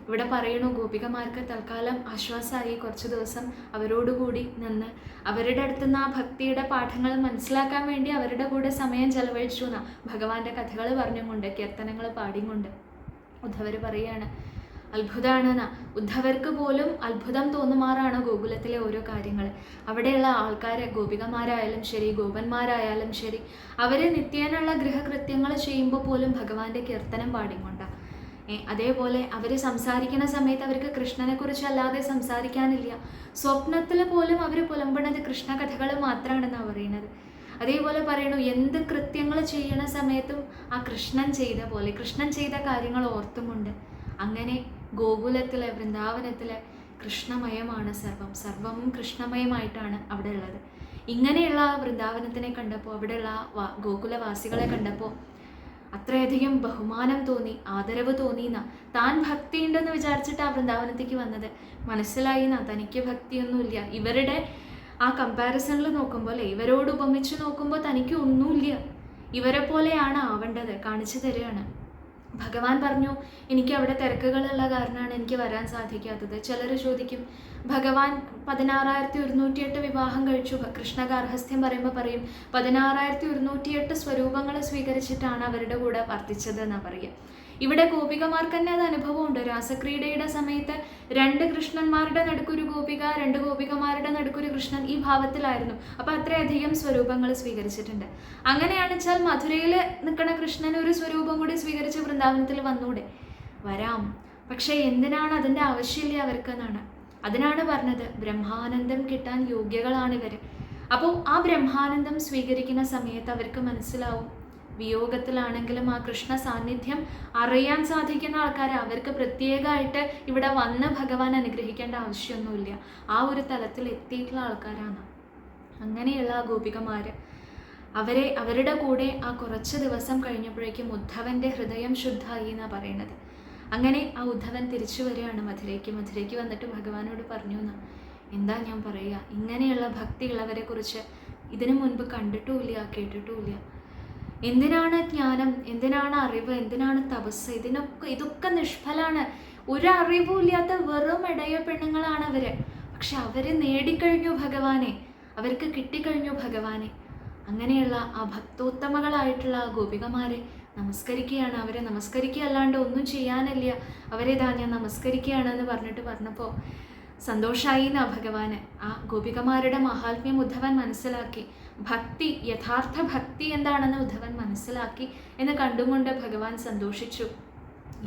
ഇവിടെ പറയണു. ഗോപികമാർക്ക് തൽക്കാലം ആശ്വാസമായി കുറച്ച് ദിവസം അവരോടുകൂടി നിന്ന് അവരുടെ അടുത്തുനിന്ന് ആ ഭക്തിയുടെ പാഠങ്ങൾ മനസ്സിലാക്കാൻ വേണ്ടി അവരുടെ കൂടെ സമയം ചെലവഴിച്ചു എന്നാ ഭഗവാന്റെ കഥകൾ പറഞ്ഞുകൊണ്ട് കീർത്തനങ്ങൾ പാടിക്കൊണ്ട് ഉദ്ധവർ പറയാണ്. അത്ഭുതമാണെന്നാ. ഉദ്ധവർക്ക് പോലും അത്ഭുതം തോന്നുമാറാണ് ഗോകുലത്തിലെ ഓരോ കാര്യങ്ങൾ. അവിടെയുള്ള ആൾക്കാർ, ഗോപികമാരായാലും ശരി ഗോപന്മാരായാലും ശരി, അവർ നിത്യേനുള്ള ഗൃഹകൃത്യങ്ങൾ ചെയ്യുമ്പോൾ പോലും ഭഗവാന്റെ കീർത്തനം പാടിക്കൊണ്ടാണ്. അതേപോലെ അവർ സംസാരിക്കുന്ന സമയത്ത് അവർക്ക് കൃഷ്ണനെക്കുറിച്ച് അല്ലാതെ സംസാരിക്കാനില്ല. സ്വപ്നത്തിൽ പോലും അവർ പുലമ്പണത് കൃഷ്ണകഥകൾ മാത്രമാണെന്നാണ് പറയുന്നത്. അതേപോലെ പറയണു, എന്ത് കൃത്യങ്ങൾ ചെയ്യണ സമയത്തും ആ കൃഷ്ണൻ ചെയ്ത പോലെ കൃഷ്ണൻ ചെയ്ത കാര്യങ്ങൾ ഓർത്തുമുണ്ട്. അങ്ങനെ ഗോകുലത്തിലെ വൃന്ദാവനത്തിലെ കൃഷ്ണമയമാണ് സർവവും കൃഷ്ണമയമായിട്ടാണ് അവിടെ ഉള്ളത്. ഇങ്ങനെയുള്ള ആ വൃന്ദാവനത്തിനെ കണ്ടപ്പോൾ, അവിടെയുള്ള ഗോകുലവാസികളെ കണ്ടപ്പോൾ അത്രയധികം ബഹുമാനം തോന്നി, ആദരവ് തോന്നിയെന്നാ. താൻ ഭക്തി ഉണ്ടെന്ന് വിചാരിച്ചിട്ട് ആ വൃന്ദാവനത്തേക്ക് വന്നത്. മനസ്സിലായിന്നാ തനിക്ക് ഭക്തിയൊന്നുമില്ല. ഇവരുടെ ആ കമ്പാരിസണിൽ നോക്കുമ്പോൾ അല്ലേ, ഇവരോട് ഉപമിച്ച് നോക്കുമ്പോൾ തനിക്ക് ഒന്നുമില്ല. ഇവരെ പോലെയാണ് ആവേണ്ടത് കാണിച്ചു തരികയാണ്. ഭഗവാൻ പറഞ്ഞു, എനിക്ക് അവിടെ തിരക്കുകളുള്ള കാരണമാണ് എനിക്ക് വരാൻ സാധിക്കാത്തത്. ചിലർ ചോദിക്കും, ഭഗവാൻ 16,108 വിവാഹം കഴിച്ചു. കൃഷ്ണ ഗാർഹസ്ഥ്യം പറയുമ്പോൾ പറയും 16,108 സ്വരൂപങ്ങൾ സ്വീകരിച്ചിട്ടാണ് അവരുടെ കൂടെ വർത്തിച്ചത് എന്നാണ് പറയുക. ഇവിടെ ഗോപികമാർക്ക് തന്നെ അത് അനുഭവമുണ്ട്. രാസക്രീഡയുടെ സമയത്ത് 2 കൃഷ്ണന്മാരുടെ നടുക്കൊരു ഗോപിക, 2 ഗോപികമാരുടെ നടുക്കൊരു കൃഷ്ണൻ, ഈ ഭാവത്തിലായിരുന്നു. അപ്പം അത്രയധികം സ്വരൂപങ്ങൾ സ്വീകരിച്ചിട്ടുണ്ട്. അങ്ങനെയാണെന്ന് വെച്ചാൽ മധുരയിൽ നിൽക്കുന്ന കൃഷ്ണൻ ഒരു സ്വരൂപം കൂടി സ്വീകരിച്ച് വൃന്ദാവനത്തിൽ വന്നൂടെ? വരാം. പക്ഷേ എന്തിനാണ്? അതിൻ്റെ ആവശ്യമില്ല അവർക്കെന്നാണ്. അതിനാണ് പറഞ്ഞത് ബ്രഹ്മാനന്ദം കിട്ടാൻ യോഗ്യകളാണിവർ. അപ്പോൾ ആ ബ്രഹ്മാനന്ദം സ്വീകരിക്കുന്ന സമയത്ത് അവർക്ക് മനസ്സിലാവും, വിയോഗത്തിലാണെങ്കിലും ആ കൃഷ്ണ സാന്നിധ്യം അറിയാൻ സാധിക്കുന്ന ആൾക്കാർ, അവർക്ക് പ്രത്യേകമായിട്ട് ഇവിടെ വന്ന് ഭഗവാൻ അനുഗ്രഹിക്കേണ്ട ആവശ്യമൊന്നുമില്ല. ആ ഒരു തലത്തിൽ എത്തിയിട്ടുള്ള ആൾക്കാരാണ്. അങ്ങനെയുള്ള ആ ഗോപികമാർ അവരുടെ കൂടെ ആ കുറച്ച് ദിവസം കഴിഞ്ഞപ്പോഴേക്കും ഉദ്ധവൻ്റെ ഹൃദയം ശുദ്ധമായി എന്നാണ് പറയണത്. അങ്ങനെ ആ ഉദ്ധവൻ തിരിച്ചു വരികയാണ് മധുരയ്ക്ക് വന്നിട്ട് ഭഗവാനോട് പറഞ്ഞു എന്ന്, എന്താ ഞാൻ പറയുക, ഇങ്ങനെയുള്ള ഭക്തിയുള്ളവരെ കുറിച്ച് ഇതിനു മുൻപ് കണ്ടിട്ടുമില്ല, കേട്ടിട്ടുമില്ല. എന്തിനാണ് ജ്ഞാനം, എന്തിനാണ് അറിവ്, എന്തിനാണ് തപസ്? ഇതൊക്കെ നിഷ്ഫലാണ്. ഒരു അറിവും ഇല്ലാത്ത വെറും ഇടയ പെണ്ണുങ്ങളാണ് അവർ. പക്ഷെ അവർ നേടിക്കഴിഞ്ഞു ഭഗവാനെ, അവർക്ക് കിട്ടിക്കഴിഞ്ഞു ഭഗവാനെ. അങ്ങനെയുള്ള ആ ഭക്തോത്തമകളായിട്ടുള്ള ആ ഗോപികമാരെ നമസ്കരിക്കുകയാണ്. അവരെ നമസ്കരിക്കുക അല്ലാണ്ട് ഒന്നും ചെയ്യാനില്ല. അവരേതാ ഞാൻ നമസ്കരിക്കുകയാണെന്ന് പറഞ്ഞപ്പോൾ സന്തോഷമായി എന്നാ ഭഗവാന്. ആ ഗോപികമാരുടെ മഹാത്മ്യം ഉദ്ധവൻ മനസ്സിലാക്കി. ഭക്തി, യഥാർത്ഥ ഭക്തി എന്താണെന്ന് ഉദ്ധവൻ മനസ്സിലാക്കി എന്ന് കണ്ടുകൊണ്ട് ഭഗവാൻ സന്തോഷിച്ചു.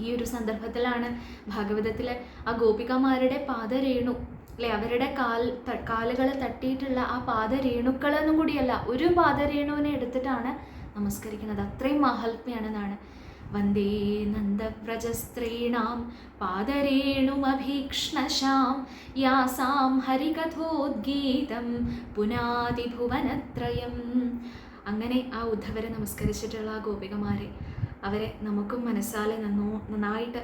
ഈ ഒരു സന്ദർഭത്തിലാണ് ഭാഗവതത്തിൽ ആ ഗോപികമാരുടെ പാദരേണു അല്ലെ, അവരുടെ കാലുകൾ തട്ടിയിട്ടുള്ള ആ പാദരേണുക്കളെന്നും കൂടിയല്ല, ഒരു പാദരേണുവിനെ എടുത്തിട്ടാണ് നമസ്കരിക്കുന്നത്. അത്രയും മഹാത്മ്യാണെന്നാണ്. വന്ദേ നന്ദവ്രജസ്ത്രീണാം പാദരേണുമഭീക്ഷ്ണശാം യാസാം ഹരികഥോദ്ഗീതം പുനാതിഭുവനത്രയം. അങ്ങനെ ആ ഉദ്ധവരെ നമസ്കരിച്ചിട്ടുള്ള ആ ഗോപികമാരെ, അവരെ നമുക്കും മനസ്സാലെ നന്നായിട്ട്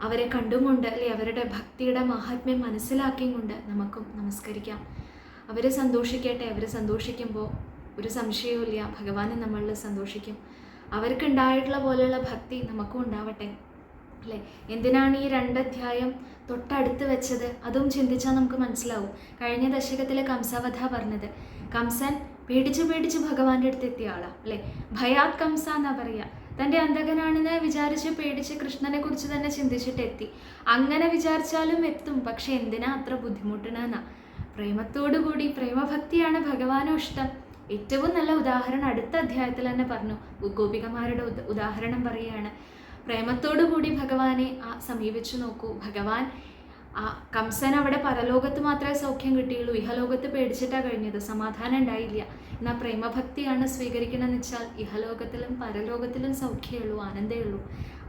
അവരെ കണ്ടുകൊണ്ട് അല്ലെ, അവരുടെ ഭക്തിയുടെ മഹാത്മ്യം മനസ്സിലാക്കിയും കൊണ്ട് നമുക്കും നമസ്കരിക്കാം. അവർ സന്തോഷിക്കട്ടെ. അവർ സന്തോഷിക്കുമ്പോൾ ഒരു സംശയവുമില്ല, ഭഗവാനും നമ്മളിൽ സന്തോഷിക്കും. അവർക്കുണ്ടായിട്ടുള്ള പോലെയുള്ള ഭക്തി നമുക്കും ഉണ്ടാവട്ടെ അല്ലേ. എന്തിനാണ് ഈ 2 അധ്യായം തൊട്ടടുത്ത് വെച്ചത്? അതും ചിന്തിച്ചാൽ നമുക്ക് മനസ്സിലാവും. കഴിഞ്ഞ ദശകത്തിലെ കംസവധ പറഞ്ഞത്, കംസൻ പേടിച്ച് ഭഗവാന്റെ അടുത്ത് എത്തിയ ആളാണ് അല്ലേ. ഭയാത് കംസ എന്നാ പറയുക. തൻ്റെ അന്തകനാണെന്ന് വിചാരിച്ച് പേടിച്ച് കൃഷ്ണനെ കുറിച്ച് തന്നെ ചിന്തിച്ചിട്ട് എത്തി. അങ്ങനെ വിചാരിച്ചാലും എത്തും. പക്ഷെ എന്തിനാ അത്ര ബുദ്ധിമുട്ടണമെന്നാ. പ്രേമത്തോടു കൂടി, പ്രേമഭക്തിയാണ് ഭഗവാനും ഇഷ്ടം. ഏറ്റവും നല്ല ഉദാഹരണം അടുത്ത അധ്യായത്തിൽ തന്നെ പറഞ്ഞു. ഗോപികമാരുടെ ഉദാഹരണം പറയുകയാണ്. പ്രേമത്തോടു കൂടി ഭഗവാനെ സമീപിച്ചു നോക്കൂ. ഭഗവാൻ ആ കംസൻ അവിടെ പരലോകത്ത് മാത്രമേ സൗഖ്യം കിട്ടിയുള്ളൂ, ഇഹലോകത്ത് പേടിച്ചിട്ടാണ് കഴിഞ്ഞത്, സമാധാനം ഉണ്ടായില്ല. എന്നാൽ പ്രേമഭക്തിയാണ് സ്വീകരിക്കണമെന്ന് വെച്ചാൽ ഇഹലോകത്തിലും പരലോകത്തിലും സൗഖ്യമുള്ളൂ, ആനന്ദമുള്ളൂ.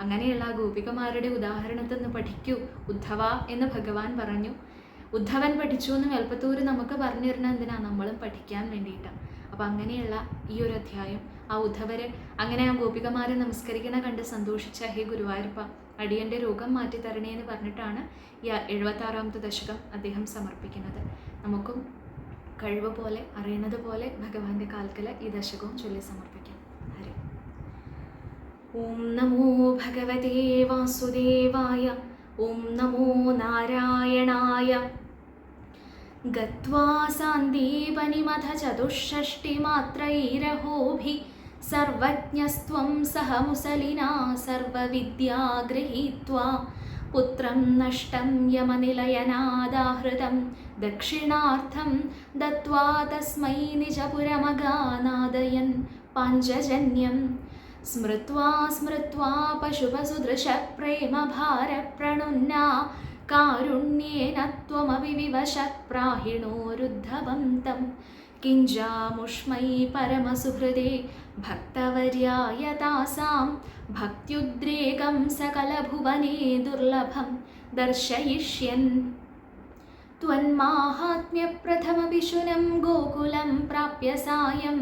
അങ്ങനെയുള്ള ആ ഗോപികമാരുടെ ഉദാഹരണത്തിൽ നിന്ന് പഠിക്കൂ ഉദ്ധവ എന്ന് ഭഗവാൻ പറഞ്ഞു. ഉദ്ധവൻ പഠിച്ചു എന്ന് മേൽപ്പത്തൂർ നമുക്ക് പറഞ്ഞു തരണം. എന്തിനാ? നമ്മളും പഠിക്കാൻ വേണ്ടിയിട്ടാണ്. അപ്പം അങ്ങനെയുള്ള ഈ ഒരു അധ്യായം ആ ഉദ്ധവര് അങ്ങനെ ആ ഗോപികമാരെ നമസ്കരിക്കണ കണ്ട് സന്തോഷിച്ച ഹേ ഗുരുവായൂരപ്പ, അടിയൻ്റെ രോഗം മാറ്റി തരണേ എന്ന് പറഞ്ഞിട്ടാണ് ഈ 76ാമത്തെ ദശകം അദ്ദേഹം സമർപ്പിക്കുന്നത്. നമുക്കും കഴിവ് പോലെ അറിയുന്നത് പോലെ ഭഗവാന്റെ കാൽക്കൽ ഈ ദശകവും ചൊല്ലി സമർപ്പിക്കാം. ഹരി ഓം നമോ ഭഗവതേ വാസുദേവായ. ഓം നമോ നാരായണായ. ഗത്വാ സാന്ദീപനിമഥ ചതുഷ്ഷഷ്ടിമാത്രൈരഹോഭി സർവജ്ഞസ്ത്വം സഹ മുസലിനാ സർവവിദ്യാ ഗൃഹീത്വാ പുത്രം നഷ്ടം യമനിലയനാദാഹൃതം ദക്ഷിണാർത്ഥം ദത്വാ തസ്മൈ നിജപുരമഗാനാദയൻ പാഞ്ചജന്യം സ്മൃത്വാ പശുപസുദൃശ പ്രേമഭാരപ്രണുന്നാ കാരുണ്യേന ത്വമവിവിവശ പ്രാഹിണോരുദ്ധവം തം കിഞ്ചാമുഷ്മൈ പരമസുഹൃദേ ഭക്തവർയായ താസാം ഭക്ത്യുദ്രേകം സകലഭുവനേ ദുർലഭം ദർശയിഷ്യൻ ത്വന്മാഹാത്മ്യപ്രഥമവിശുനം ഗോകുലം പ്രാപ്യ സായം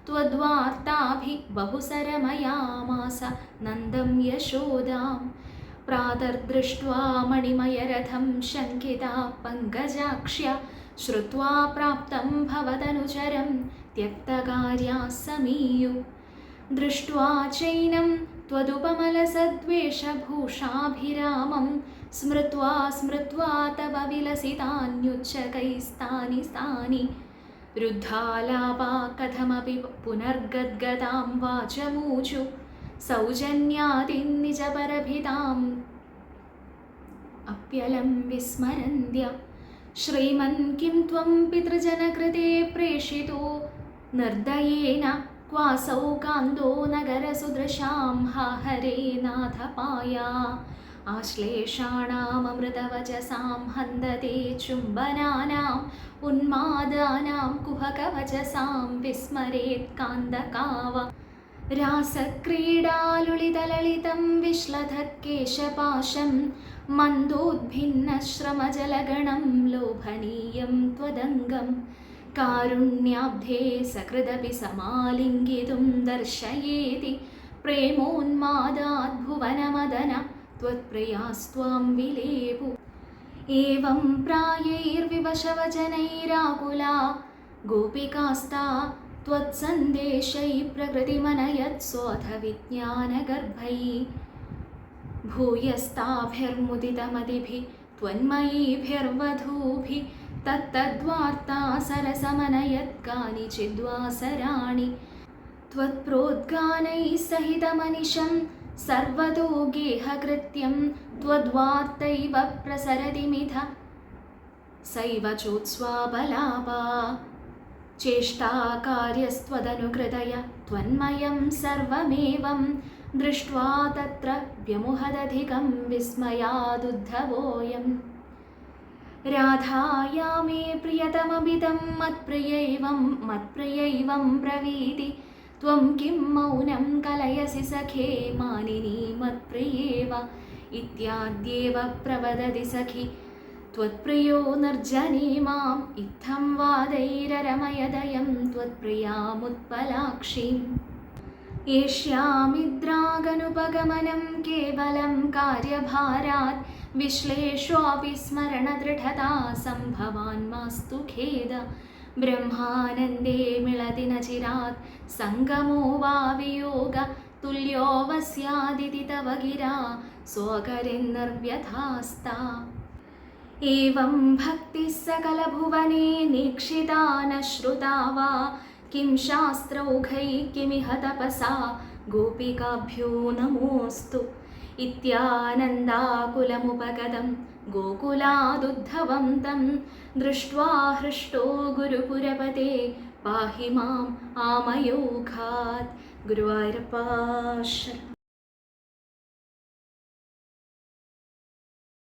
ത്വദ്വാർത്താഭി ബഹുസരമയാമാസ നന്ദം യശോദാം പ്രാതർദൃഷ്ട്വാ മണിമയരഥം ശങ്കിതാ പങ്കജാക്ഷ്യ ശ്രുത്വാ പ്രാപ്തം ഭവതനുചരം ത്യക്തകാര്യാ സമീയു दृष्ट्वा चैनं त्वदुपमलसद्वेषभूषाभिरामं स्मृत्वा स्मृत्वा तव विलसितान्युच्चकैस्तानि स्थानि रुद्धालापा कथमपि पुनर्गद्गदां वाचमूचु सौजन्यादिन्निजपरभिताम् अप्यलं विस्मरन्त्य श्रीमन् किं त्वं पितृजनकृते प्रेषितो निर्दयेन क्वासौ कान्दो नगरसुदृशां हा हरे नाथपाया आश्लेषाणाममृतवचसां हन्दते चुम्बनानाम् उन्मादानां कुहकवचसां विस्मरेत् कान्दकाव रासक्रीडालुलितललितं विश्लधत्केशपाशं मन्दोद्भिन्नश्रमजलगणं लोभनीयं त्वदङ्गं कारुण्याब्धे सकृदपि समालिङ्गितुं दर्शयेति प्रेमोन्मादाद्भुवनमदन त्वत्प्रियास्त्वां विलेपु एवं प्रायैर्विवशवचनैराकुला गोपिकास्ता त्वत्सन्देशैः प्रकृतिमनयत्सोऽथ विज्ञानगर्भैः भूयस्ताभिर्मुदितमदिभिः त्वन्मयीभिर्वधूभिः तत्तद्वार्ता सरसमनयत् कानिचिद्वासराणि त्वत्प्रोद्गानैः सहितमनिशं सर्वतो गेहकृत्यं त्वद्वार्तैव प्रसरति मिथ सैव चोत्स्वाबलापा चेष्टाकार्यस्त्वदनुकृतय त्वन्मयं सर्वमेवं दृष्ट्वा तत्र व्यमुहदधिकं विस्मयादुद्धवोऽयम् राधाया मे प्रियतममिदं मत्प्रियैवं ब्रवीति त्वं किं मौनं कलयसि सखे मानिनी मत्प्रियेव इत्याद्येव प्रवदति सखि त्वत्प्रियो निर्जने माम् इत्थं वादैररमयदयं त्वत्प्रियामुत्पलाक्षीम् एष्यामिद्रागनुपगमनं केवलं कार्यभारात् विश्लेषोऽपि स्मरणदृढता सम्भवान् मास्तु खेद ब्रह्मानन्दे मिलति न चिरात् सङ्गमो वा वियोग तुल्योऽवस्यादिति तव गिरा स्वकरिन्निर्व्यथास्ता एवं भक्तिः सकलभुवने निक्षिता न श्रुता वा किं शास्त्रौघैः किमिह तपसा गोपिकाभ्यो नमोऽस्तु इत्यानन्दाकुलमुपगतं गोकुलादुद्धवं तं दृष्ट्वा हृष्टो गुरुपुरपते पाहि माम् आमयोघात् गुरुवायूरप्पा शरणम्।